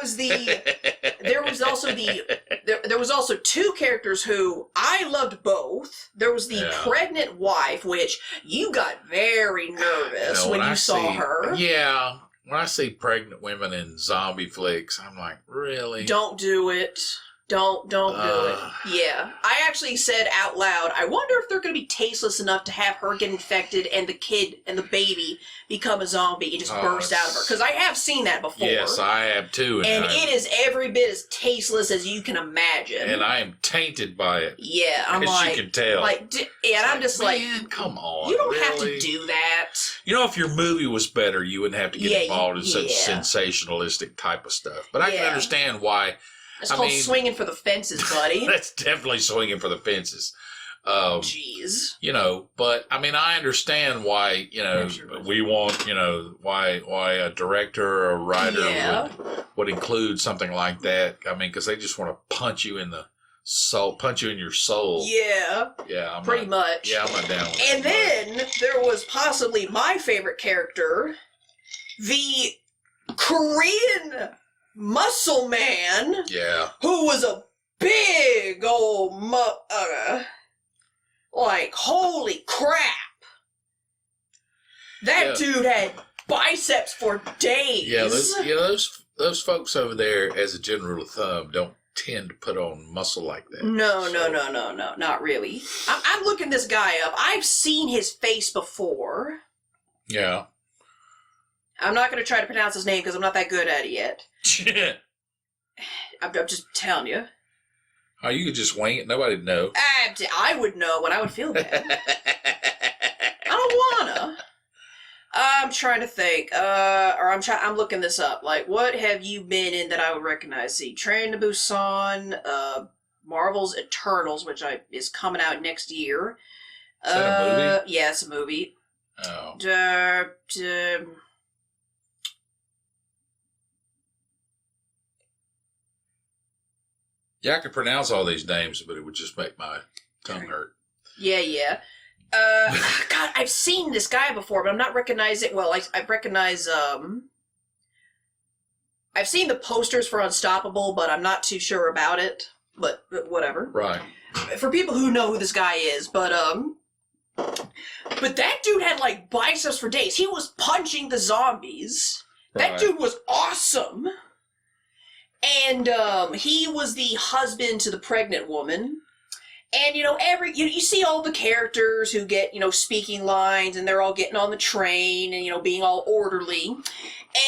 was also 2 characters who I loved both. There was the pregnant wife, which you got very nervous when you saw her. Yeah. When I see pregnant women in zombie flicks, I'm like, really? Don't do it. Don't do it. Yeah. I actually said out loud, I wonder if they're going to be tasteless enough to have her get infected and the kid and the baby become a zombie and just burst out of her. Because I have seen that before. Yes, I have too. And it is every bit as tasteless as you can imagine. And I am tainted by it. Yeah, I'm like... you can tell. I'm just like... Man, come on. You don't have to do that. You know, if your movie was better, you wouldn't have to get involved in such sensationalistic type of stuff. But I can understand why... It's called swinging for the fences, buddy. That's definitely swinging for the fences. Jeez. You know, but I mean, I understand why, you know, we want, you know, why a director or a writer would include something like that. I mean, because they just want to punch you in the soul, punch you in your soul. Yeah. Yeah. Pretty much. Yeah, I'm not down with that. And then there was possibly my favorite character, the Korean muscle man, who was a big old like, holy crap, that dude had biceps for days. Yeah, those folks over there, as a general rule of thumb, don't tend to put on muscle like that. No, not really. I'm looking this guy up. I've seen his face before. Yeah. I'm not going to try to pronounce his name because I'm not that good at it yet. I'm just telling you. Oh, you could just wing it. Nobody'd know. I would know, but I would feel bad. I don't wanna. I'm trying to think. I'm looking this up. Like, what have you been in that I would recognize? See, Train to Busan, Marvel's Eternals, which is coming out next year. Is that a movie? Yeah, it's a movie. Oh. Yeah, I could pronounce all these names, but it would just make my tongue hurt. Yeah. God, I've seen this guy before, but I'm not recognizing. Well, I recognize. I've seen the posters for Unstoppable, but I'm not too sure about it. But whatever. Right. For people who know who this guy is, but that dude had like biceps for days. He was punching the zombies. Right. That dude was awesome. And he was the husband to the pregnant woman. And, you know, you see all the characters who get, you know, speaking lines, and they're all getting on the train and, you know, being all orderly.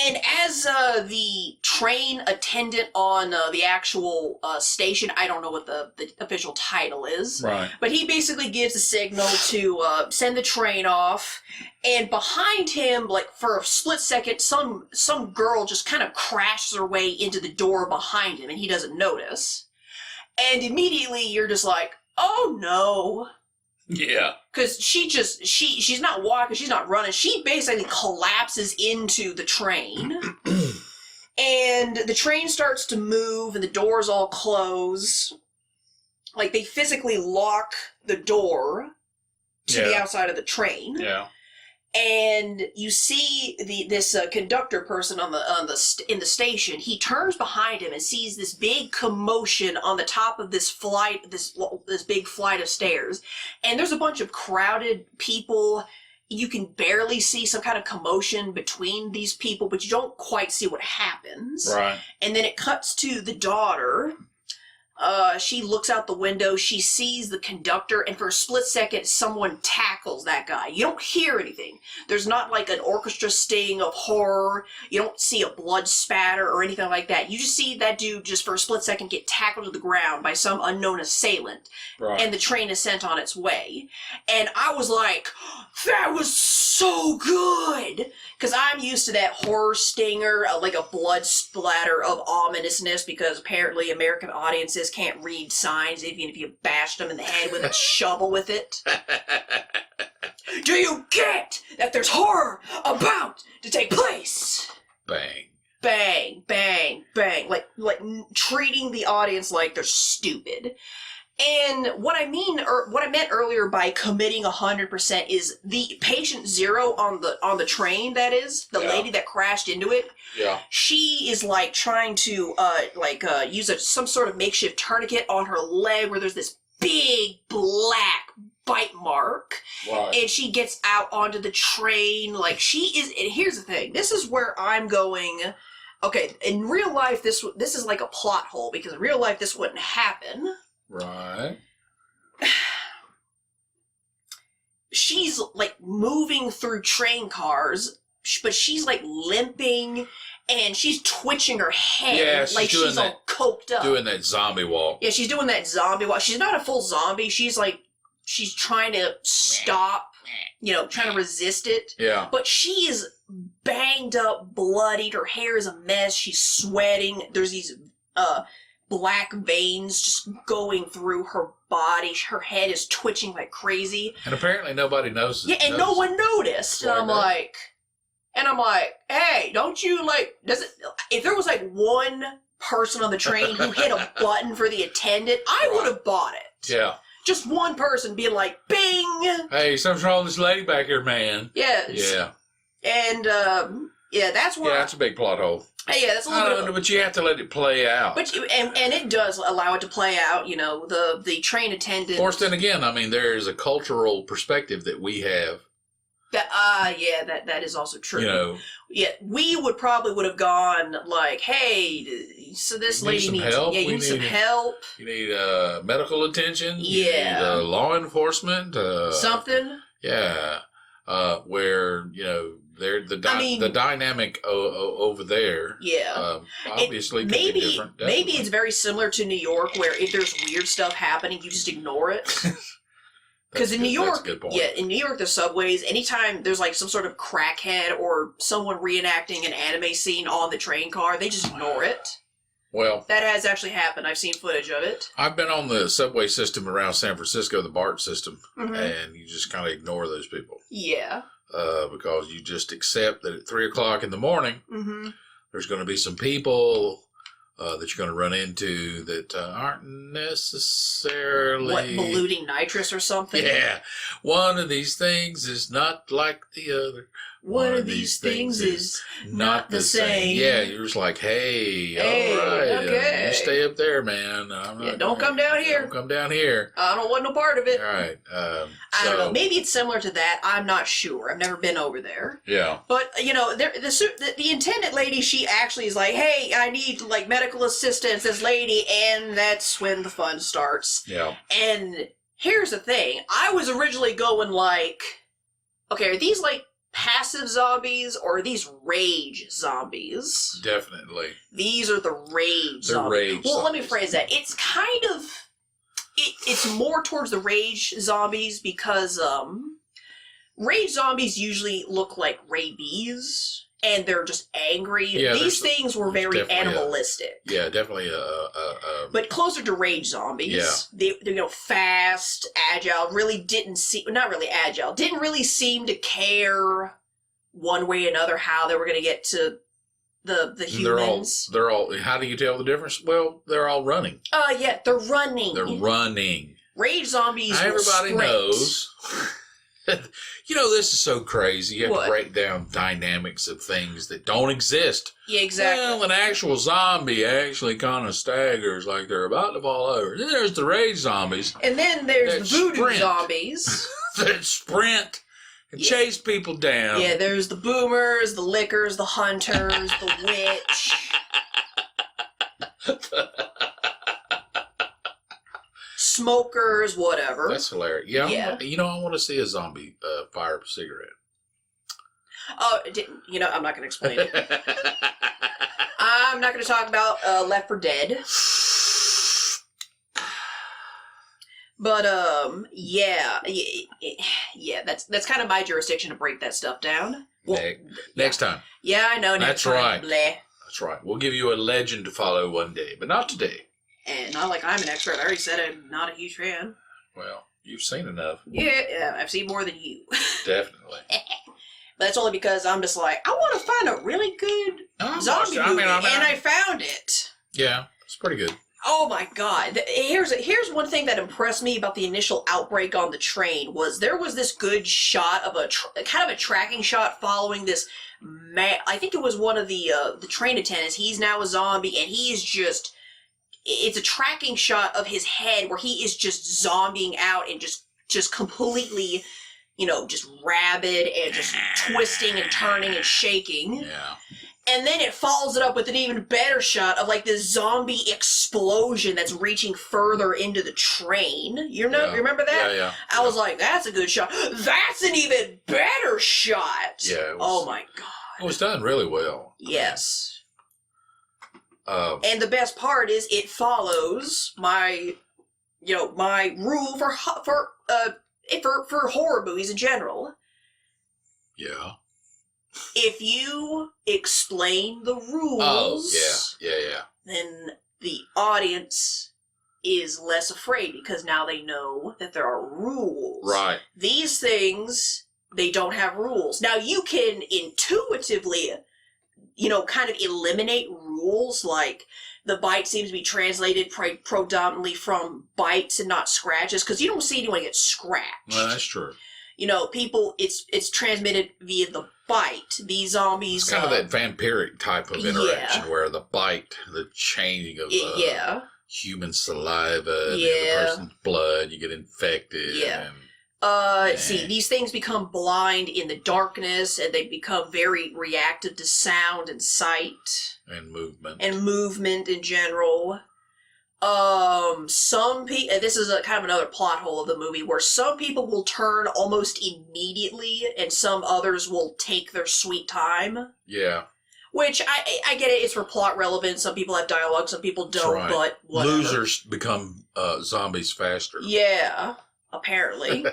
And as the train attendant on the actual station, I don't know what the official title is. Right. But he basically gives a signal to send the train off. And behind him, like, for a split second, some girl just kind of crashes her way into the door behind him, and he doesn't notice. And immediately you're just like, oh no. Yeah. Because she's not walking, she's not running. She basically collapses into the train. And the train starts to move and the doors all close. Like, they physically lock the door to the outside of the train. Yeah. And you see this conductor person in the station. He turns behind him and sees this big commotion on the top of this big flight of stairs. And there's a bunch of crowded people. You can barely see some kind of commotion between these people, but you don't quite see what happens. Right. And then it cuts to the daughter. She looks out the window, she sees the conductor, and for a split second, someone tackles that guy. You don't hear anything. There's not like an orchestra sting of horror. You don't see a blood spatter or anything like that. You just see that dude just for a split second get tackled to the ground by some unknown assailant. Right. And the train is sent on its way. And I was like, that was so good! Because I'm used to that horror stinger, like a blood splatter of ominousness, because apparently American audiences can't read signs, even if you bashed them in the head with a shovel with it. Do you get that there's horror about to take place? Bang. Bang, bang, bang. Like treating the audience like they're stupid. And what I meant earlier by committing 100% is the patient zero on the train, that is, the lady that crashed into it. Yeah. She is like trying to use some sort of makeshift tourniquet on her leg where there's this big black bite mark. Right. And she gets out onto the train like she is. And here's the thing. This is where I'm going. Okay, in real life, this is like a plot hole, because in real life this wouldn't happen. Right. She's like moving through train cars, but she's like limping and she's twitching her head. Yeah, like she's all coked up. Doing that zombie walk. Yeah, she's doing that zombie walk. She's not a full zombie. She's trying to stop, trying to resist it. Yeah. But she is banged up, bloodied. Her hair is a mess. She's sweating. There's these black veins just going through her body. Her head is twitching like crazy. And apparently nobody knows. Yeah, and no one noticed. And I'm like, hey, don't you if there was like one person on the train who hit a button for the attendant, I would have bought it. Yeah. Just one person being like, bing! Hey, something's wrong with this lady back here, man. Yeah. Yeah. And, that's where... Yeah, that's a big plot hole. Yeah, that's a little bit... But you have to let it play out. But and it does allow it to play out, the train attendant... Of course, then again, I mean, there is a cultural perspective that we have. That is also true. Yeah, we would have gone like, hey, so this lady needs help. Yeah, you need some help. You need medical attention. Yeah. You need law enforcement. Something. Yeah. Where the dynamic over there. Yeah. Obviously, could be different. Definitely. Maybe it's very similar to New York, where if there's weird stuff happening, you just ignore it. Because in New York, the subways, anytime there's like some sort of crackhead or someone reenacting an anime scene on the train car, they just ignore it. Well, that has actually happened. I've seen footage of it. I've been on the subway system around San Francisco, the BART system, and you just kind of ignore those people. Yeah. Because you just accept that at 3 o'clock in the morning, there's going to be some people that you're going to run into that aren't necessarily... What, polluting nitrous or something? Yeah. One of these things is not like the other. One of these things is not the same. Yeah, you're just like, hey, all right. Okay. You stay up there, man. Don't come down here. Don't come down here. I don't want no part of it. All right. I don't know. Maybe it's similar to that. I'm not sure. I've never been over there. Yeah. But, the attendant lady, she actually is like, hey, I need, like, medical assistance, this lady, and that's when the fun starts. Yeah. And here's the thing. I was originally going like, okay, are these, like, passive zombies or are these rage zombies? Definitely. These are the rage zombies. Well, let me phrase that. It's kind of... It's more towards the rage zombies because rage zombies usually look like rabies and they're just angry. Yeah, these things were very animalistic. Definitely. But closer to rage zombies. Yeah. They're fast, agile. Not really agile. Didn't really seem to care one way or another how they were going to get to the humans. They're all. How do you tell the difference? Well, they're all running. Yeah, they're running. They're running. Rage zombies. Everybody knows. This is so crazy. You have to break down dynamics of things that don't exist. Yeah, exactly. Well, an actual zombie actually kind of staggers like they're about to fall over. Then there's the rage zombies. And then there's the voodoo zombies. That sprint and chase people down. Yeah, there's the boomers, the lickers, the hunters, the witch. smokers, whatever. That's hilarious. Yeah, Yeah. I want to see a zombie fire up a cigarette. Oh, I'm not going to explain it. I'm not going to talk about Left 4 Dead. But, yeah, that's kind of my jurisdiction to break that stuff down. Well, next time. Yeah, I know. That's right. Bleh. That's right. We'll give you a legend to follow one day, but not today. And not like I'm an expert. I already said I'm not a huge fan. Well, you've seen enough. Yeah, I've seen more than you. Definitely. But that's only because I'm just like, I want to find a really good zombie movie, and I found it. Yeah, it's pretty good. Oh my god! Here's one thing that impressed me about the initial outbreak on the train was there was this good shot of kind of a tracking shot following this man. I think it was one of the train attendants. He's now a zombie, and he is just. It's a tracking shot of his head where he is just zombieing out and just completely, just rabid and just twisting and turning and shaking. Yeah. And then it follows it up with an even better shot of like this zombie explosion that's reaching further into the train. Remember that? Yeah. I was like, that's a good shot. That's an even better shot. Yeah. Oh my god. It was done really well. Yes. And the best part is it follows my rule for horror movies in general. Yeah. If you explain the rules, then the audience is less afraid because now they know that there are rules. Right. These things, they don't have rules. Now you can intuitively, kind of eliminate rules, like the bite seems to be translated predominantly from bites and not scratches, because you don't see anyone get scratched. Well, that's true. People, it's transmitted via the bite. These zombies... It's kind of that vampiric type of interaction where the bite, the changing of human saliva, and the person's blood, you get infected. Yeah. See, these things become blind in the darkness, and they become very reactive to sound and sight. And movement. And movement in general. Some people, this is kind of another plot hole of the movie, where some people will turn almost immediately, and some others will take their sweet time. Yeah. Which, I get it, it's for plot relevance. Some people have dialogue, some people don't, but whatever. Losers become zombies faster. Yeah, apparently.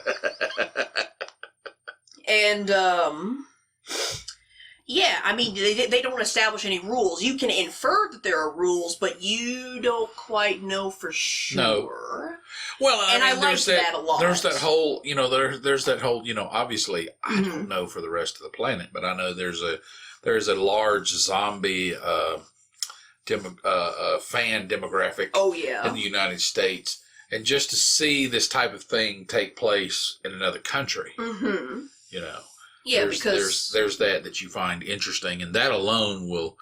And, yeah, I mean, they don't establish any rules. You can infer that there are rules, but you don't quite know for sure. No. Well, I like that a lot. There's that whole, there's that whole, obviously, I don't know for the rest of the planet, but I know there's a large zombie fan demographic in the United States. And just to see this type of thing take place in another country, Yeah, because there's that you find interesting, and that alone will.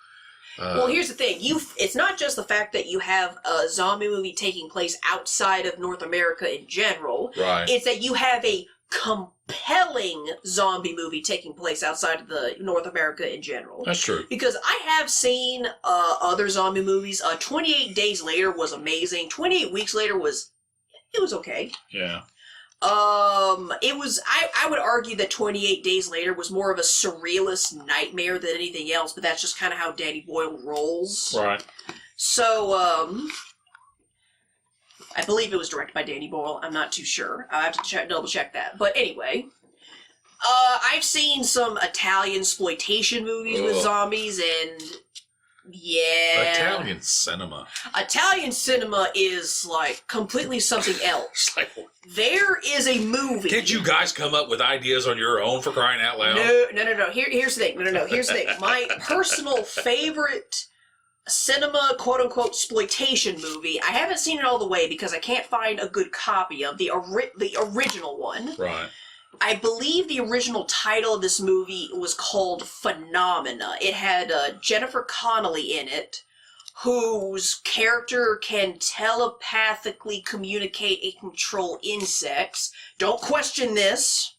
Well, here's the thing: it's not just the fact that you have a zombie movie taking place outside of North America in general. Right. It's that you have a compelling zombie movie taking place outside of the North America in general. That's true. Because I have seen other zombie movies. 28 Days Later was amazing. 28 Weeks Later was okay. Yeah. It was, I would argue that 28 Days Later was more of a surrealist nightmare than anything else, but that's just kind of how Danny Boyle rolls. Right. So, I believe it was directed by Danny Boyle. I'm not too sure. I have to double check that. But anyway, I've seen some Italian exploitation movies with zombies, and yeah. Italian cinema. Italian cinema is like completely something else. There is a movie. Did you guys come up with ideas on your own, for crying out loud? No. Here's the thing. No. Here's the thing. My personal favorite cinema, quote unquote, exploitation movie. I haven't seen it all the way because I can't find a good copy of the original one. Right. I believe the original title of this movie was called Phenomena. It had Jennifer Connelly in it, whose character can telepathically communicate and control insects. Don't question this.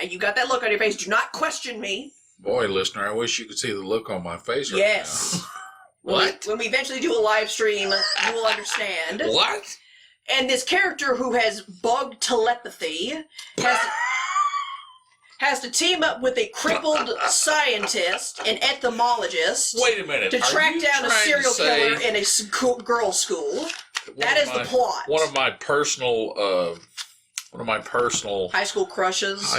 You got that look on your face. Do not question me. Boy, listener, I wish you could see the look on my face right now. What? When we eventually do a live stream, you will understand. What? And this character who has bug telepathy has to team up with a crippled scientist, an entomologist. Wait a minute. To track down a serial killer in a girls' school. That is the plot. One of my personal high school crushes.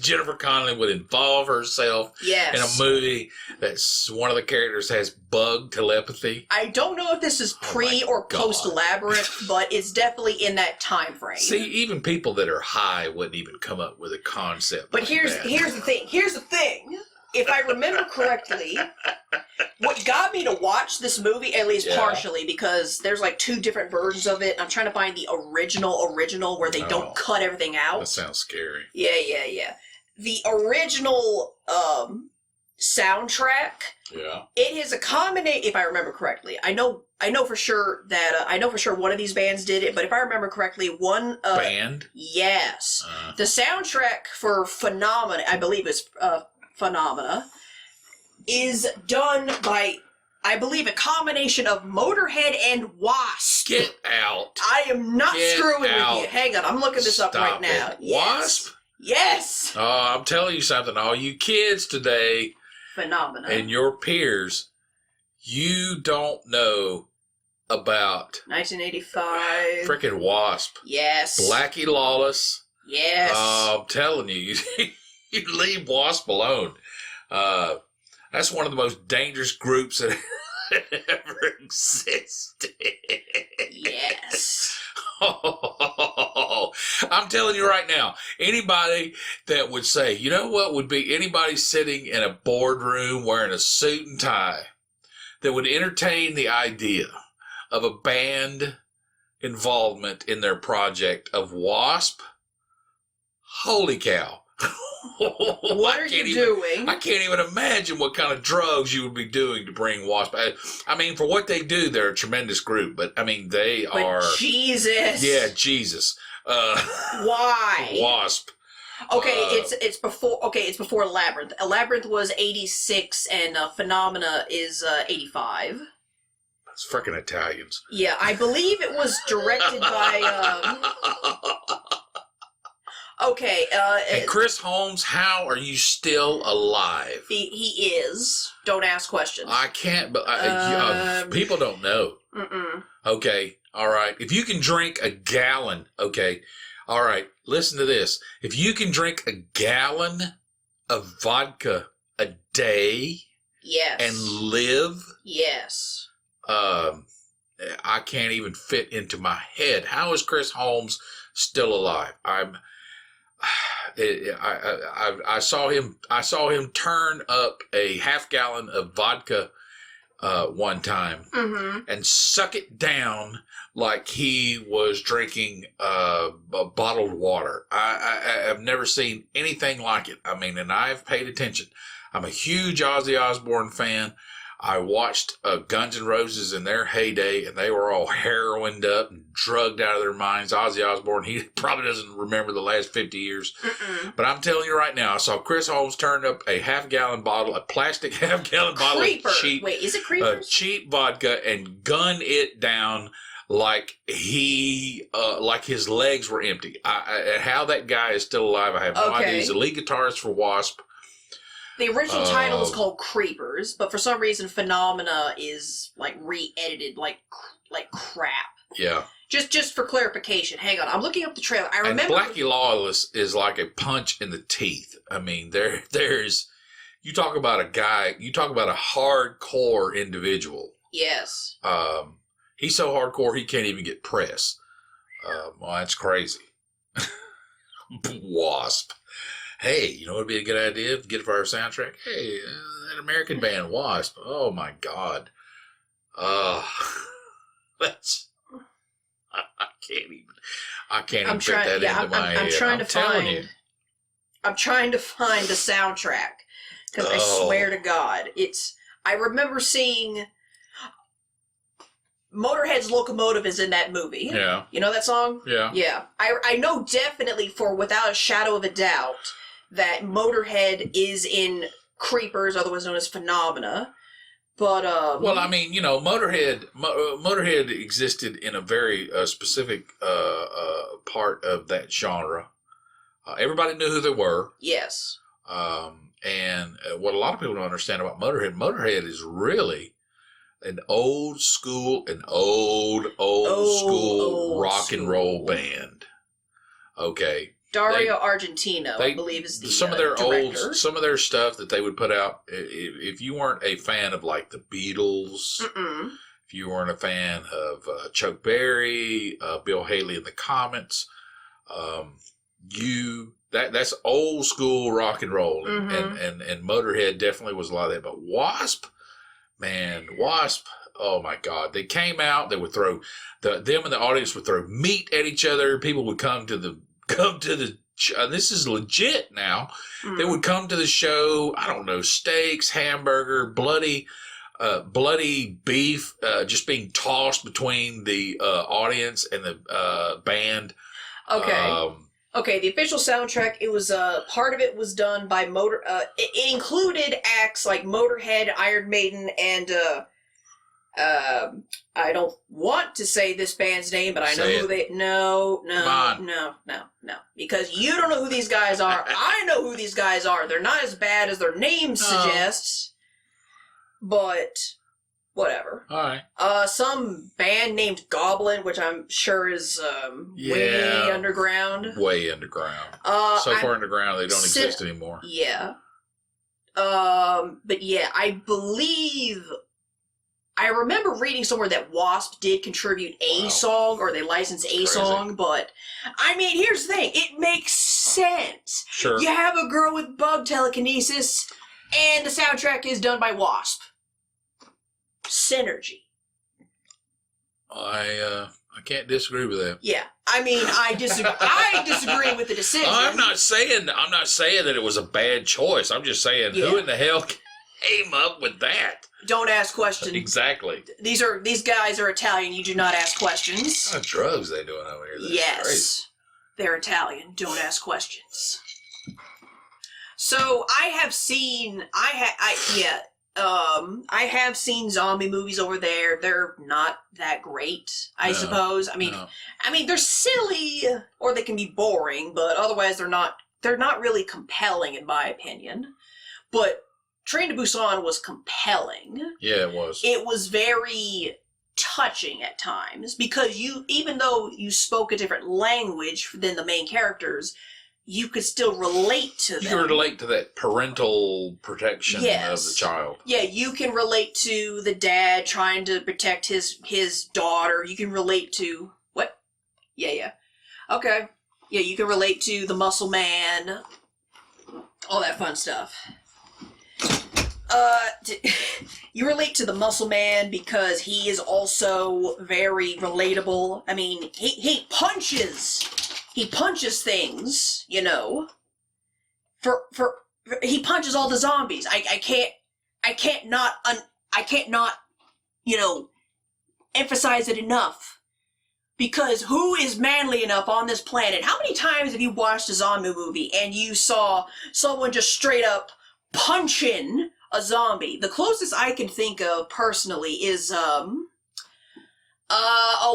Jennifer Connelly would involve herself yes. in a movie that's one of the characters has bug telepathy. I don't know if this is pre or post Labyrinth, but it's definitely in that time frame. See, even people that are high wouldn't even come up with a concept. But like here's the thing. If I remember correctly, what got me to watch this movie, at least partially, because there's like 2 different versions of it. I'm trying to find the original where they don't cut everything out. That sounds scary. Yeah. The original soundtrack. Yeah. It is a combination. If I remember correctly, I know for sure that one of these bands did it. But if I remember correctly, one band. Yes, the soundtrack for Phenomena, I believe is Phenomena, is done by, I believe, a combination of Motorhead and Wasp. Get out. I am not screwing with you. Hang on, I'm looking this up right now. Wasp? Yes. I'm telling you something. All you kids today, Phenomena, and your peers, you don't know about 1985. Frickin' Wasp. Yes. Blackie Lawless. Yes. I'm telling you. You leave Wasp alone. That's one of the most dangerous groups that ever existed. Yes. Oh, I'm telling you right now, anybody that would say, you know what would be anybody sitting in a boardroom wearing a suit and tie that would entertain the idea of a band involvement in their project of Wasp? Holy cow. What are you doing? I can't even imagine what kind of drugs you would be doing to bring Wasp. I mean, for what they do, they're a tremendous group, but I mean, they are. Jesus. Yeah, Jesus. Why? Wasp. Okay, it's before. Okay, it's before Labyrinth. Labyrinth was 86, and Phenomena is 85. It's freaking Italians. Yeah, I believe it was directed by. Okay. And Chris Holmes, how are you still alive? He is. Don't ask questions. I can't, but people don't know. Mm-mm. Okay, all right. If you can drink a gallon, okay, all right, listen to this. If you can drink a gallon of vodka a day yes. and live, yes. I can't even fit into my head. How is Chris Holmes still alive? I saw him turn up a half gallon of vodka one time and suck it down like he was drinking bottled water. I've never seen anything like it. I mean, and I've paid attention. I'm a huge Ozzy Osbourne fan. I watched Guns N' Roses in their heyday, and they were all heroined up and drugged out of their minds. Ozzy Osbourne, he probably doesn't remember the last 50 years. But I'm telling you right now, I saw Chris Holmes turn up a plastic half-gallon bottle of cheap, wait, is it Creepers? Cheap vodka and gun it down like like his legs were empty. How that guy is still alive, I have no idea. He's the lead guitarist for Wasp. The original title is called Creepers, but for some reason Phenomena is like re-edited like crap. Yeah. Just for clarification, hang on. I'm looking up the trailer. I remember. And Blackie Lawless is like a punch in the teeth. I mean, there's you talk about a guy. You talk about a hardcore individual. Yes. He's so hardcore he can't even get press. Well, that's crazy. Wasp. Hey, you know what would be a good idea to get for our soundtrack? Hey, that American band Wasp. Oh my God. That's I can't even fit that into my head. I'm trying to find the soundtrack because I swear to God, I remember seeing Motorhead's Locomotive is in that movie. Yeah. You know that song? Yeah. Yeah. I know definitely without a shadow of a doubt that Motorhead is in Creepers, otherwise known as Phenomena. But well, I mean, Motorhead existed in a very specific part of that genre. Everybody knew who they were. Yes. And what a lot of people don't understand about Motorhead is really an old school rock and roll band. Okay. Dario Argentino, I believe, is the some of their director. Some of their stuff that they would put out. If you weren't a fan of like the Beatles, if you weren't a fan of Chuck Berry, Bill Haley and the Comets, that's old school rock and roll, and Motorhead definitely was a lot of that. But Wasp, oh my God, they came out. They would throw them and the audience would throw meat at each other. People would come to the this is legit now. They would come to the show. I don't know, steaks, hamburger, bloody beef, just being tossed between the audience and the band. Okay. Okay, the official soundtrack, it was, part of it was done by it included acts like Motorhead, Iron Maiden, and, I don't want to say this band's name, but I know who they, no, because you don't know who these guys are. I know who these guys are. They're not as bad as their names suggest, but whatever. All right. Some band named Goblin, which I'm sure is way underground. Way underground. So far underground they don't exist anymore. Yeah. But yeah, I remember reading somewhere that Wasp did contribute a song, or they licensed a song, but I mean, here's the thing, it makes sense. Sure. You have a girl with bug telekinesis, and the soundtrack is done by Wasp. Synergy. I can't disagree with that. Yeah, I mean, I disagree with the decision. I'm not saying that it was a bad choice. I'm just saying, who in the hell came up with that? Don't ask questions. Exactly. These guys are Italian. You do not ask questions. What kind of drugs they doing over here? Yes, crazy. They're Italian. Don't ask questions. So I have seen. I have seen zombie movies over there. They're not that great, I suppose. I mean, they're silly or they can be boring, but otherwise they're not really compelling in my opinion. But Train to Busan was compelling. Yeah, it was. It was very touching at times because even though you spoke a different language than the main characters, you could still relate to them. You can relate to that parental protection of the child. Yeah, you can relate to the dad trying to protect his daughter. You can relate to... What? Yeah. Okay. Yeah, you can relate to the muscle man. All that fun stuff. You relate to the muscle man because he is also very relatable. I mean, he punches things, you know. He punches all the zombies. I can't not, you know, emphasize it enough. Because who is manly enough on this planet? How many times have you watched a zombie movie and you saw someone just straight up punching a zombie? The closest I can think of personally is,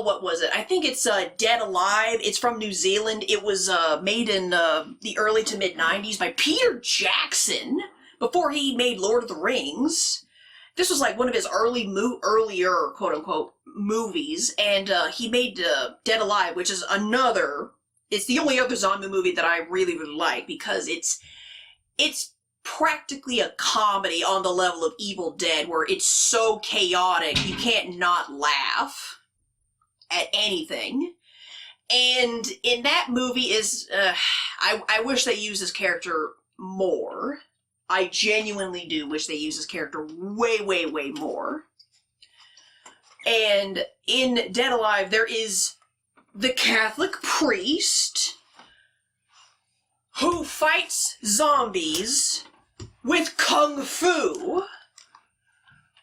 what was it? I think it's Dead Alive. It's from New Zealand. It was made in the early to mid-90s by Peter Jackson before he made Lord of the Rings. This was like one of his earlier quote-unquote movies, and he made Dead Alive, which is it's the only other zombie movie that I really like because it's practically a comedy on the level of Evil Dead, where it's so chaotic you can't not laugh at anything. And in that movie I wish they used this character more. I genuinely do wish they used this character way, way, way more. And in Dead Alive, there is the Catholic priest who fights zombies with kung fu.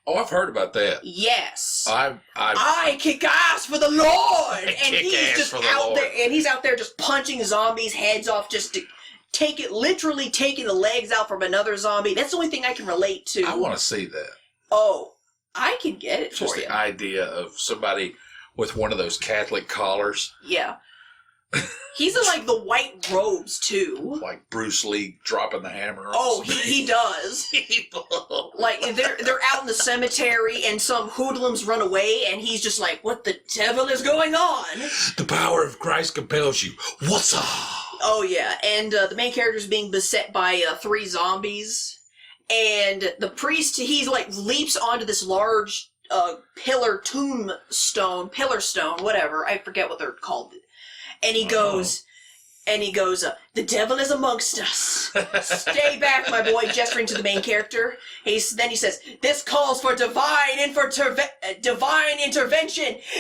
Oh, I've heard about that. Yes. I kick ass for the Lord, and he's out there just punching zombies' heads off, just to literally taking the legs out from another zombie. That's the only thing I can relate to. I want to see that. Oh, I can get it Just for you. the idea of somebody with one of those Catholic collars. Yeah. He's in, like, the white robes, too. Like Bruce Lee dropping the hammer. Oh, he does. Like, they're out in the cemetery, and some hoodlums run away, and he's just like, what the devil is going on? The power of Christ compels you. What's up? Oh, yeah, and the main character is being beset by 3 zombies, and the priest, he, like, leaps onto this large pillar stone, whatever, I forget what they're called, and he goes, the devil is amongst us. Stay back, my boy, gesturing to the main character. Then he says, this calls for divine intervention.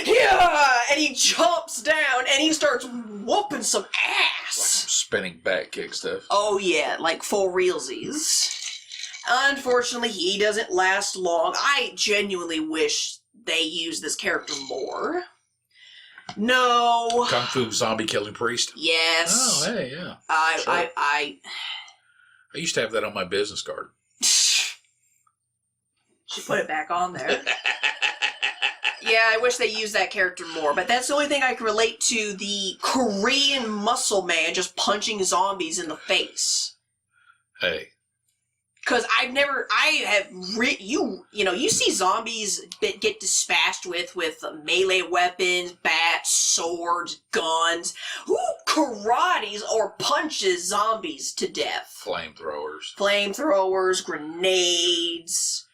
Yeah! And he jumps down, and he starts whooping some ass. Like some spinning back kick stuff. Oh, yeah, like for realsies. Unfortunately, he doesn't last long. I genuinely wish they used this character more. No. Kung Fu zombie killing priest. Yes. Oh, hey, yeah. I used to have that on my business card. should put it back on there. Yeah, I wish they used that character more, but that's the only thing I can relate to, the Korean muscle man just punching zombies in the face. Hey. Because you see zombies get dispatched with melee weapons, bats, swords, guns. Who karates or punches zombies to death? Flamethrowers, grenades,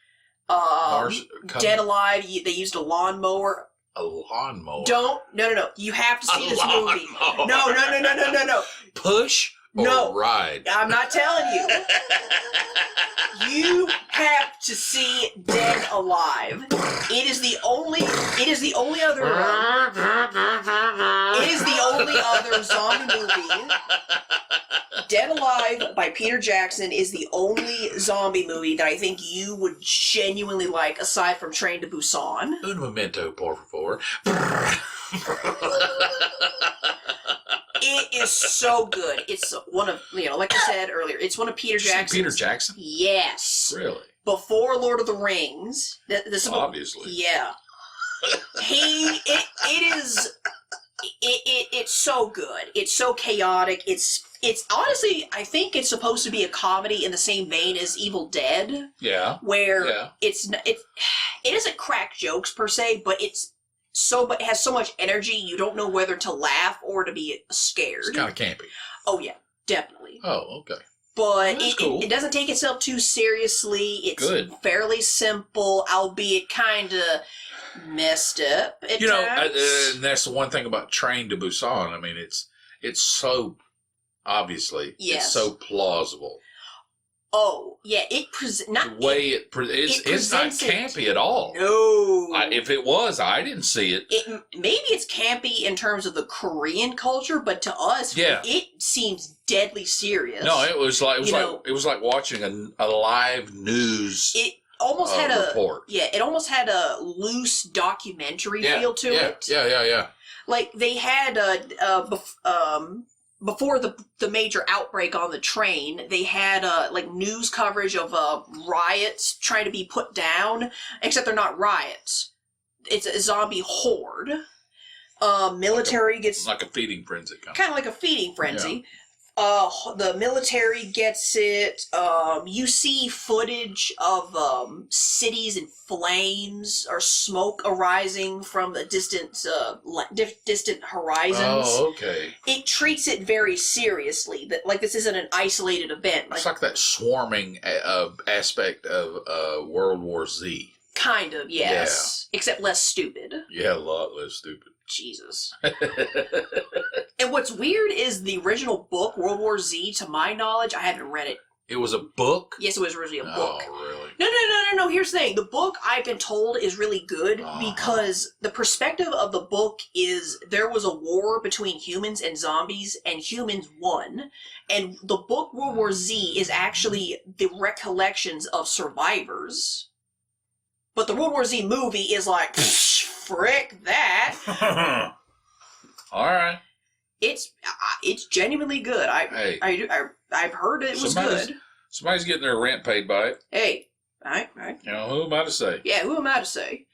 Dead Alive, they used a lawnmower. A lawnmower? No. You have to see this movie. No. Push or ride? I'm not telling you. You have to see Dead Alive. It is the only other zombie movie. Dead Alive by Peter Jackson is the only zombie movie that I think you would genuinely like, aside from Train to Busan. Un momento, por favor. It is so good. It's one of, like I said earlier, it's one of Peter Jackson's. Peter Jackson? Yes. Really? Before Lord of the Rings. Obviously. Yeah. It's so good. It's so chaotic. It's honestly, I think it's supposed to be a comedy in the same vein as Evil Dead. Yeah. Where it doesn't crack jokes per se, but it has so much energy you don't know whether to laugh or to be scared. It's kind of campy. Oh yeah, definitely. Oh, okay. But cool. it doesn't take itself too seriously. It's good. Fairly simple, albeit kind of messed up at times. And that's the one thing about Train to Busan. I mean, it's so obviously it's so plausible. Oh yeah, it's not campy at all. No, if it was, I didn't see it. Maybe it's campy in terms of the Korean culture, but to us, it seems deadly serious. No, it was like watching a live news. It almost had report. It almost had a loose documentary feel to it. Yeah. Like they had before the major outbreak on the train, they had news coverage of riots trying to be put down, except they're not riots. It's a zombie horde. Military gets like a feeding frenzy. Kind of like a feeding frenzy. The military gets it. You see footage of cities in flames or smoke arising from the distant horizons. Oh, okay. It treats it very seriously. That this isn't an isolated event. It's like that swarming aspect of World War Z. Kind of, yes. Yeah. Except less stupid. Yeah, a lot less stupid. Jesus. And what's weird is the original book, World War Z, to my knowledge, I haven't read it. It was a book? Yes, it was originally a book. Oh, really? No. Here's the thing. The book, I've been told, is really good because the perspective of the book is there was a war between humans and zombies, and humans won. And the book, World War Z, is actually the recollections of survivors. But the World War Z movie is like, frick that. All right. It's genuinely good. I've heard it was good. Somebody's getting their rent paid by it. Hey, Right. You know, who am I to say? Yeah, who am I to say?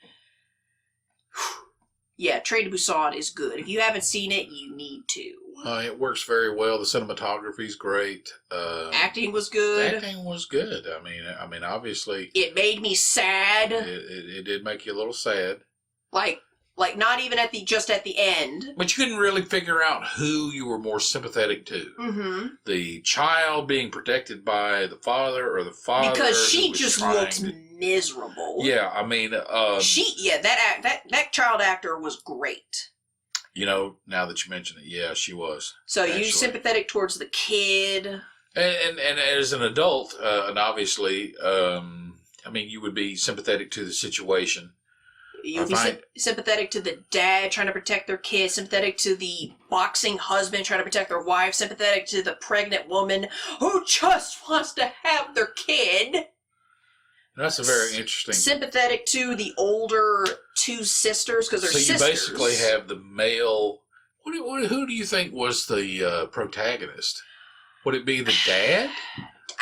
Yeah, Train to Busan is good. If you haven't seen it, you need to. It works very well. The cinematography's great. Acting was good. Acting was good. I mean, obviously, it made me sad. It did make you a little sad. Like not even just at the end. But you couldn't really figure out who you were more sympathetic to. Mm-hmm. The child being protected by the father, or the father because she just looks miserable. Yeah, I mean, that child actor was great. You know, now that you mention it, yeah, she was. So you're sympathetic towards the kid, and as an adult, and obviously, I mean, you would be sympathetic to the situation. You'd be sympathetic to the dad trying to protect their kid, sympathetic to the boxing husband trying to protect their wife, sympathetic to the pregnant woman who just wants to have their kid. That's a very interesting. Sympathetic to the older two sisters because they're sisters. So you basically have the male. Who do you think was the protagonist? Would it be the dad?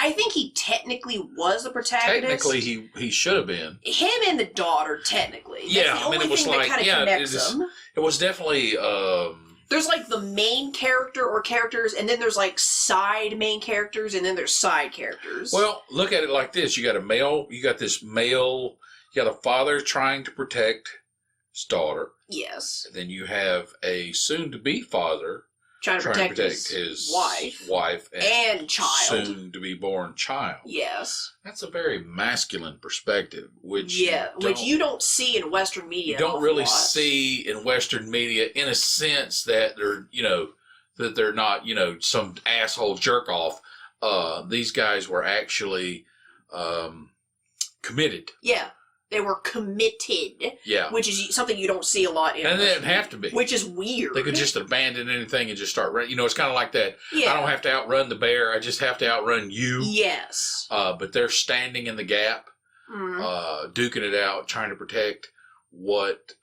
I think he technically was the protagonist. Technically, he should have been. Him and the daughter, technically. That's yeah, the only it was thing like that kind of connects them. It was definitely. There's like the main character or characters, and then there's like side main characters, and then there's side characters. Well, look at it like this: you got a male. You got this male. You got a father trying to protect his daughter. Yes. And then you have a soon-to-be father. Trying to protect his wife and child. Soon-to-be-born child. Yes. That's a very masculine perspective, which you don't see in Western media. You don't really see in Western media, in a sense that they're not some asshole jerk off. These guys were actually committed. Yeah. They were committed. Yeah. Which is something you don't see a lot in. And they didn't have to be. Which is weird. They could just abandon anything and just start running. It's kind of like that. Yeah. I don't have to outrun the bear. I just have to outrun you. Yes. But they're standing in the gap, duking it out, trying to protect what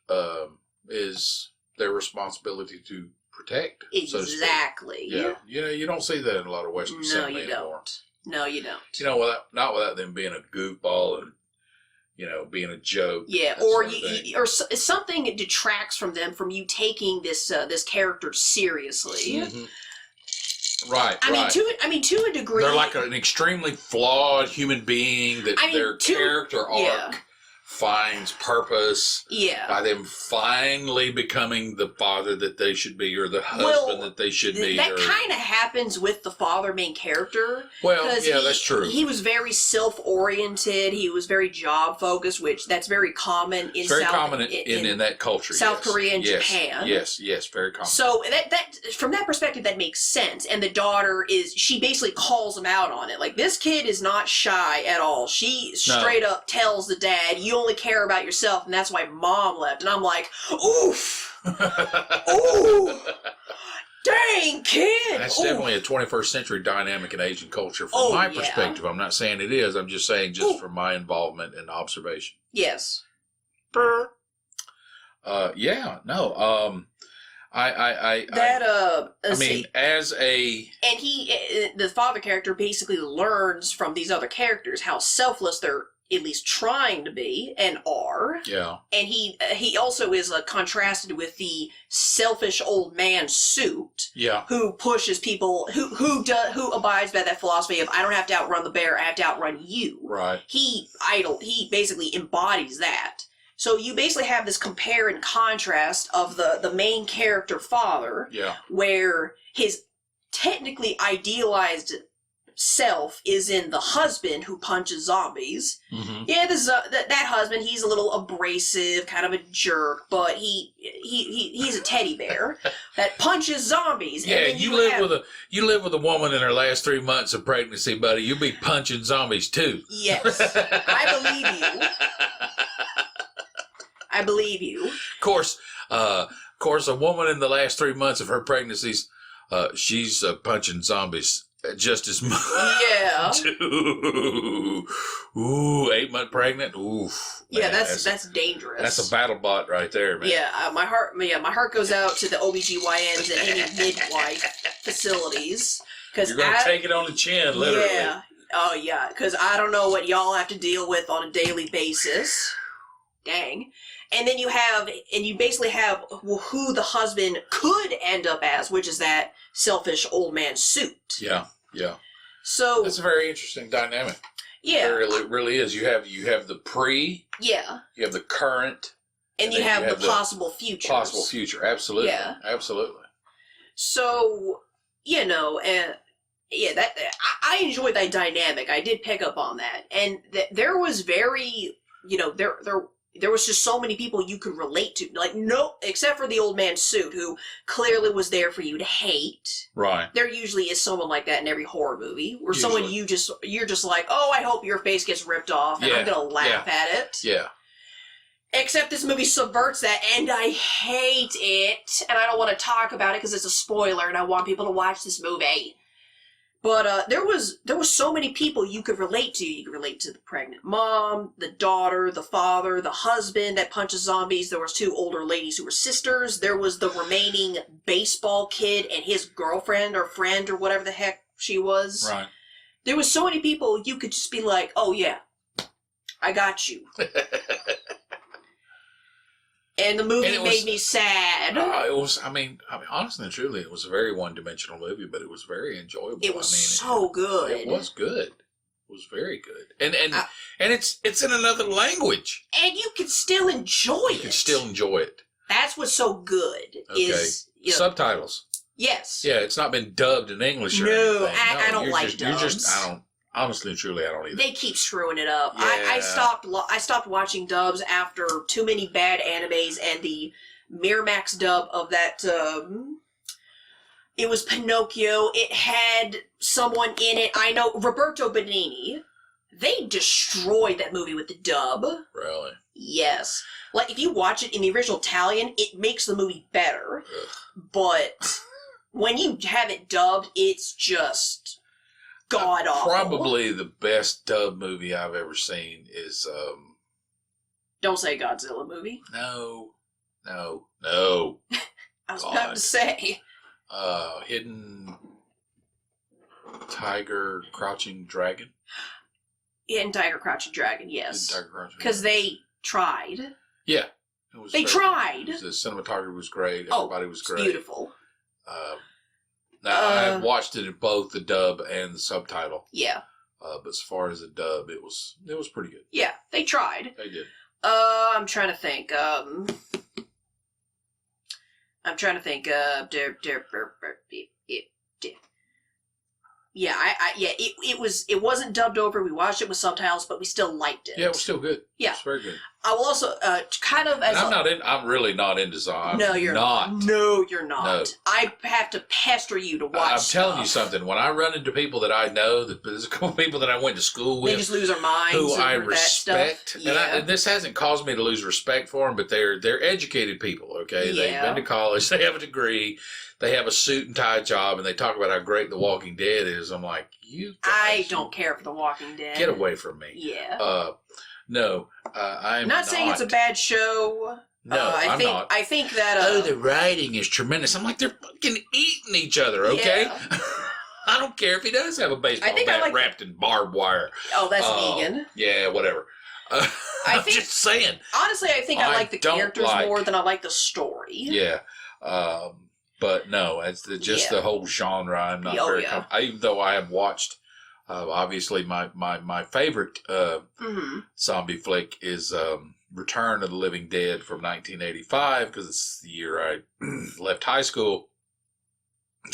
is their responsibility to protect. Exactly. So yeah. You don't see that in a lot of Western cinema anymore. No, you don't. Not without them being a goofball and being a joke. Yeah, or something detracts from them from you taking this character seriously. Mm-hmm. Right. I mean, to a degree, they're like an extremely flawed human being that their character arc finds purpose by them finally becoming the father that they should be, or the husband that they should be. That kind of happens with the father main character. Well, yeah, that's true. He was very self-oriented. He was very job-focused, which that's very common in in that culture. South Korea and Japan. Yes, very common. So that from that perspective, that makes sense. And the daughter she basically calls him out on it. Like, this kid is not shy at all. She straight up tells the dad, "You only care about yourself, and that's why mom left." And I'm like, oof. Ooh. Dang, kid. That's definitely a 21st century dynamic in Asian culture from my perspective. I'm not saying it is. I'm just saying from my involvement and observation. Yes. The father character basically learns from these other characters how selfless they're at least trying to be and are. Yeah. And he also is contrasted with the selfish old man Suit. Yeah. Who pushes people who abides by that philosophy of, I don't have to outrun the bear, I have to outrun you. Right. He basically embodies that. So you basically have this compare and contrast of the main character father, where his technically idealized self is in the husband who punches zombies. Mm-hmm. Yeah, that husband, he's a little abrasive, kind of a jerk, but he's a teddy bear that punches zombies. Yeah, you live with a woman in her last 3 months of pregnancy, buddy. You'll be punching zombies too. Yes, I believe you. I believe you. Of course, a woman in the last 3 months of her pregnancies, she's punching zombies just as much. Yeah. Ooh, 8 month pregnant. Oof. Man, yeah, that's dangerous. That's a battle bot right there, man. Yeah, my heart goes out to the OBGYNs and any midwife facilities. You're going to take it on the chin, literally. Oh, yeah, because I don't know what y'all have to deal with on a daily basis. Dang. And then you basically have who the husband could end up as, which is that selfish old man suit. Yeah, yeah. So that's a very interesting dynamic. Yeah. It really is. You have the pre. Yeah. You have the current. And you have the possible future. Possible future, absolutely. Yeah. Absolutely. So, and yeah, I enjoyed that dynamic. I did pick up on that. And there was very, there was just so many people you could relate to. Like, no, except for the old man suit, who clearly was there for you to hate. Right. There usually is someone like that in every horror movie, where Usually. someone you're just like, oh, I hope your face gets ripped off, and I'm gonna laugh at it. Yeah. Except this movie subverts that, and I hate it, and I don't want to talk about it because it's a spoiler, and I want people to watch this movie. But there was so many people you could relate to. You could relate to the pregnant mom, the daughter, the father, the husband that punches zombies. There was 2 older ladies who were sisters. There was the remaining baseball kid and his girlfriend or friend or whatever the heck she was. Right. There was so many people you could just be like, oh yeah, I got you. And the movie made me sad. It was, honestly and truly, it was a very one-dimensional movie, but it was very enjoyable. It was so good. It was good. It was very good. And it's in another language. And you can still enjoy it. You can still enjoy it. That's what's so good. Okay. Subtitles. Yes. Yeah, it's not been dubbed in English or anything. I don't like dubs. Honestly and truly, I don't either. They keep screwing it up. Yeah. I stopped watching dubs after too many bad animes, and the Miramax dub of that, it was Pinocchio. It had someone in it. I know, Roberto Benigni. They destroyed that movie with the dub. Really? Yes. Like, if you watch it in the original Italian, it makes the movie better. Ugh. But when you have it dubbed, it's just god awful. Probably the best dub movie I've ever seen is Don't say Godzilla movie. No. I was about to say Hidden Tiger, Crouching Dragon. Hidden Tiger, Crouching Dragon, yes. Hidden Tiger, Crouching because Dragon. they tried. Yeah. They tried. The cinematography was great. Oh, Everybody was great. Beautiful. Now, I have watched it in both the dub and the subtitle. Yeah. But as far as the dub, it was pretty good. Yeah, they tried. They did. I'm trying to think. It wasn't dubbed over. We watched it with subtitles, but we still liked it. Yeah, it was still good. Yeah, it's very good. I will also kind of as I'm really not into zombies. No, you're not. No, you're not. No. I have to pester you to watch. I'm telling you something. When I run into people that I know, there's a couple of people that I went to school with, they just lose their minds. Who over I that respect, stuff. Yeah. and this hasn't caused me to lose respect for them, but they're educated people. Okay, Yeah. They've been to college, they have a degree, they have a suit and tie job, and they talk about how great The Walking Dead is. I'm like, you guys, I don't care for The Walking Dead. Get away from me. Yeah. No, I'm not saying it's a bad show. No, I'm not. I think that. The writing is tremendous. I'm like, they're fucking eating each other, okay? Yeah. I don't care if he does have a baseball bat wrapped in barbed wire. Oh, that's vegan. Yeah, whatever. I'm just saying. Honestly, I think I like the characters more than I like the story. Yeah. But no, it's just the whole genre. I'm not very comfortable. Even though I have watched, obviously, my favorite zombie flick is Return of the Living Dead from 1985, because it's the year I left high school.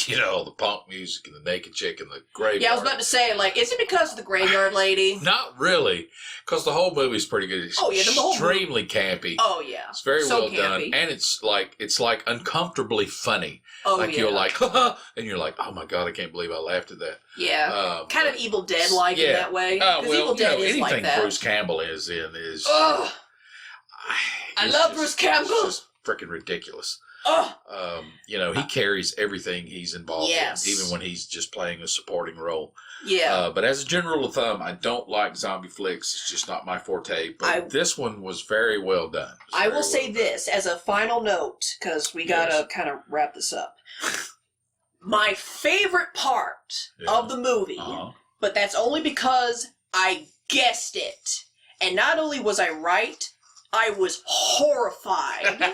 You know, the punk music and the naked chick and the graveyard. Yeah, I was about to say, like, is it because of the graveyard lady? Not really, because the whole movie's pretty good. It's extremely campy. Oh yeah, it's very well campy. done, and it's like uncomfortably funny. Oh like you're like, and you're like, oh my god, I can't believe I laughed at that. Yeah, kind of Evil Dead like in that way. Well, Evil Dead is anything like that. Bruce Campbell is in is. Ugh. I love Bruce Campbell. It's just freaking ridiculous. He carries everything he's involved in, even when he's just playing a supporting role. Yeah. But as a general rule of thumb, I don't like zombie flicks. It's just not my forte. But this one was very well done. I will say this as a final note, because we gotta kind of wrap this up. My favorite part of the movie But that's only because I guessed it. And not only was I right, I was horrified.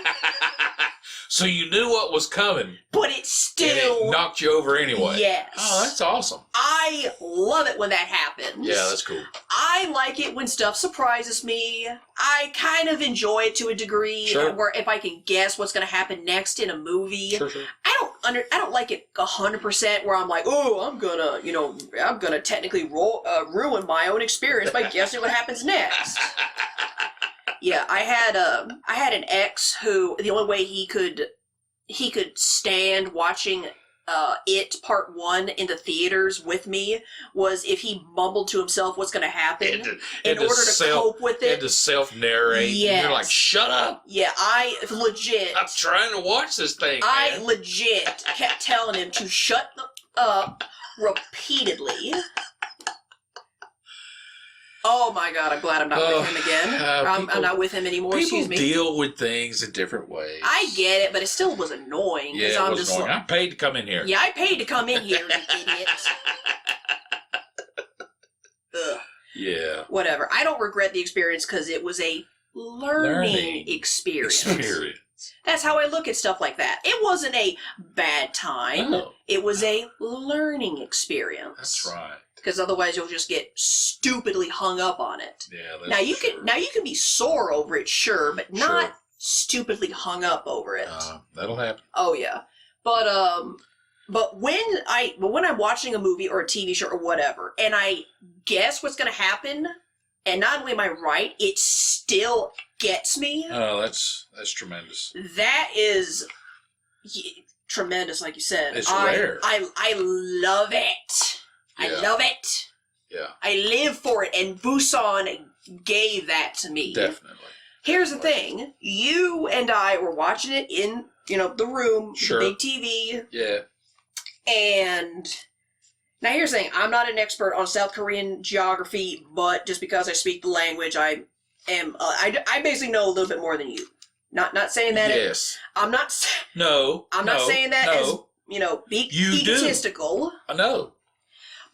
So you knew what was coming. But it still... And it knocked you over anyway. Yes. Oh, that's awesome. I love it when that happens. Yeah, that's cool. I like it when stuff surprises me. I kind of enjoy it to a degree, Sure. where if I can guess what's going to happen next in a movie. Sure. I don't like it 100% where I'm like, oh, I'm gonna technically ruin my own experience by guessing what happens next. Yeah, I had an ex who the only way he could stand watching It Part 1 in the theaters with me was if he mumbled to himself what's going to happen in order to cope with it. And to self-narrate. Yes. You're like, shut up. Yeah, I'm trying to watch this thing, I man. legit kept telling him to shut up repeatedly. Oh my god, I'm glad I'm not with him again. I'm not with him anymore, excuse me. People deal with things in different ways. I get it, but it still was annoying. Yeah, I'm it was just annoying. like, I paid to come in here. yeah, I paid to come in here, you idiot. Ugh. Yeah. Whatever. I don't regret the experience because it was a learning experience. That's how I look at stuff like that. It wasn't a bad time. No. It was a learning experience. That's right. Because otherwise you'll just get stupidly hung up on it. Yeah, that's Now you true. can be sore over it, sure, but not stupidly hung up over it. That'll happen. Oh yeah. But when I'm watching a movie or a TV show or whatever, and I guess what's gonna happen, and not only am I right, it still gets me. Oh, that's tremendous. That is tremendous, like you said. It's rare. I love it. I love it. Yeah. I live for it, and Busan gave that to me. Definitely. Here's the thing. You and I were watching it in, the room, Sure. the big TV. Yeah. And now here's the thing. I'm not an expert on South Korean geography, but just because I speak the language, I basically know a little bit more than you. Not saying that. Yes. I'm not saying that as, be egotistical. I know.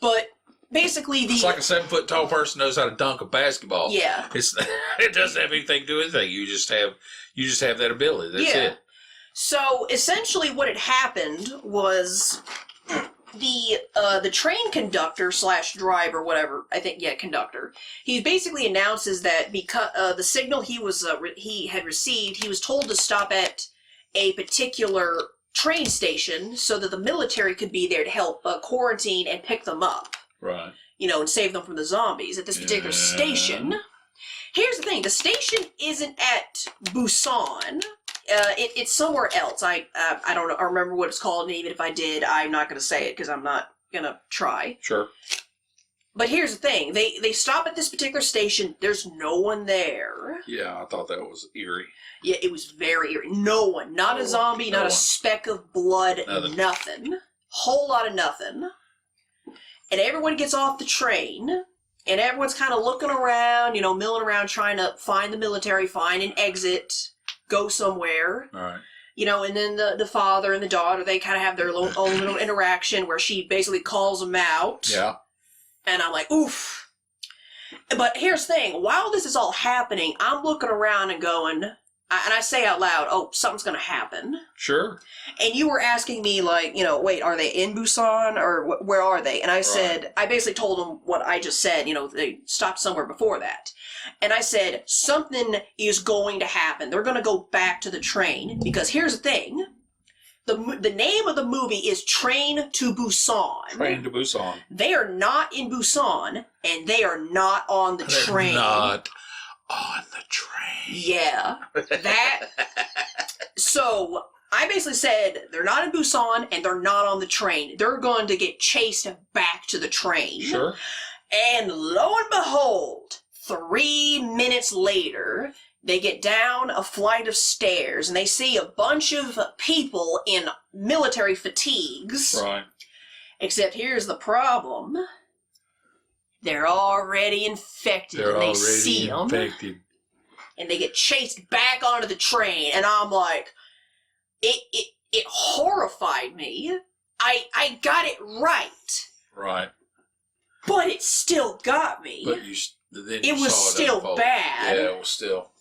But basically It's like a 7-foot tall person knows how to dunk a basketball. Yeah. It doesn't have anything to do with anything. You just have that ability. That's it. So essentially what had happened was the train conductor / driver, whatever, I think, conductor, he basically announces that because the signal he had received, he was told to stop at a particular train station so that the military could be there to help quarantine and pick them up. Right. And save them from the zombies at this particular station. Here's the thing. The station isn't at Busan. It's somewhere else. I don't know. I remember what it's called, and even if I did, I'm not going to say it because I'm not going to try. Sure. But here's the thing. They stop at this particular station. There's no one there. Yeah, I thought that was eerie. Yeah, it was very eerie. No one. Not a zombie, not a speck of blood, nothing. Whole lot of nothing. And everyone gets off the train, and everyone's kind of looking around, milling around, trying to find the military, find an exit, go somewhere. All right. And then the father and the daughter, they kind of have their own little interaction where she basically calls them out. Yeah. And I'm like, oof. But here's the thing. While this is all happening, I'm looking around and going, and I say out loud, oh, something's going to happen. Sure. And you were asking me, like, wait, are they in Busan or where are they? And I said, I basically told them what I just said, they stopped somewhere before that. And I said, something is going to happen. They're going to go back to the train because here's the thing. The name of the movie is Train to Busan. Train to Busan. They are not in Busan, and they are not on the train. Not on the train. Yeah. So I basically said they're not in Busan and they're not on the train. They're going to get chased back to the train. Sure. And lo and behold, 3 minutes later, they get down a flight of stairs and they see a bunch of people in military fatigues. Right. Except here's the problem. They're already infected and they see them. And they get chased back onto the train. And I'm like, it horrified me. I got it right. Right. but it still got me. But then you it was saw still unfold. bad. Yeah, it was still.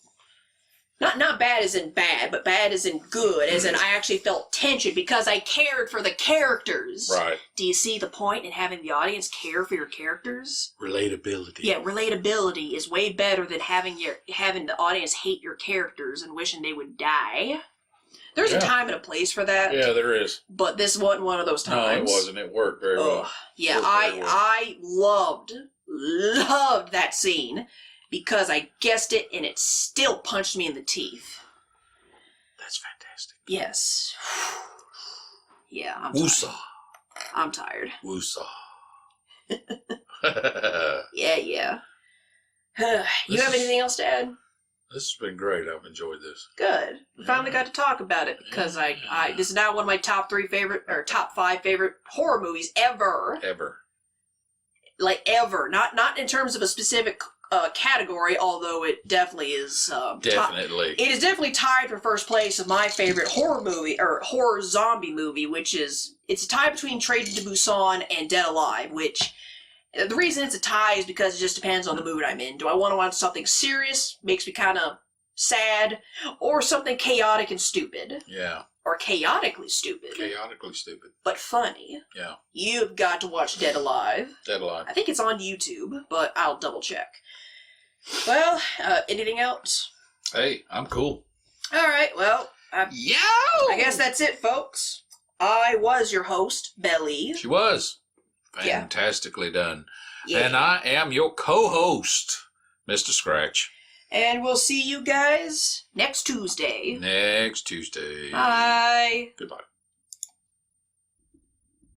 Not bad as in bad, but bad as in good, as in I actually felt tension because I cared for the characters. Right. Do you see the point in having the audience care for your characters? Relatability. Yeah, relatability is way better than having the audience hate your characters and wishing they would die. There's a time and a place for that. Yeah, there is. But this wasn't one of those times. No, it wasn't. It worked very well. Yeah, I loved that scene because I guessed it and it still punched me in the teeth. That's fantastic. Yes. Yeah, I'm Woosah. tired. I'm tired. Woosah. Yeah. You have anything else to add? This has been great. I've enjoyed this. Good. We finally got to talk about it because this is now one of my top 5 favorite horror movies ever. Ever. Like ever. Not in terms of a specific category, although it definitely is. Definitely. It is definitely tied for first place of my favorite horror movie or horror zombie movie, which is it's a tie between Train to Busan and Dead Alive. Which the reason it's a tie is because it just depends on the mood I'm in. Do I want to watch something serious, makes me kind of sad, or something chaotic and stupid? Yeah. Or chaotically stupid. Chaotically stupid. But funny. Yeah. You've got to watch Dead Alive. Dead Alive. I think it's on YouTube, but I'll double check. Well, anything else? Hey, I'm cool. All right, well, I guess that's it, folks. I was your host, Bel-E. She was. Fantastically done. Yeah. And I am your co-host, Mr. Scratch. And we'll see you guys next Tuesday. Next Tuesday. Bye. Goodbye.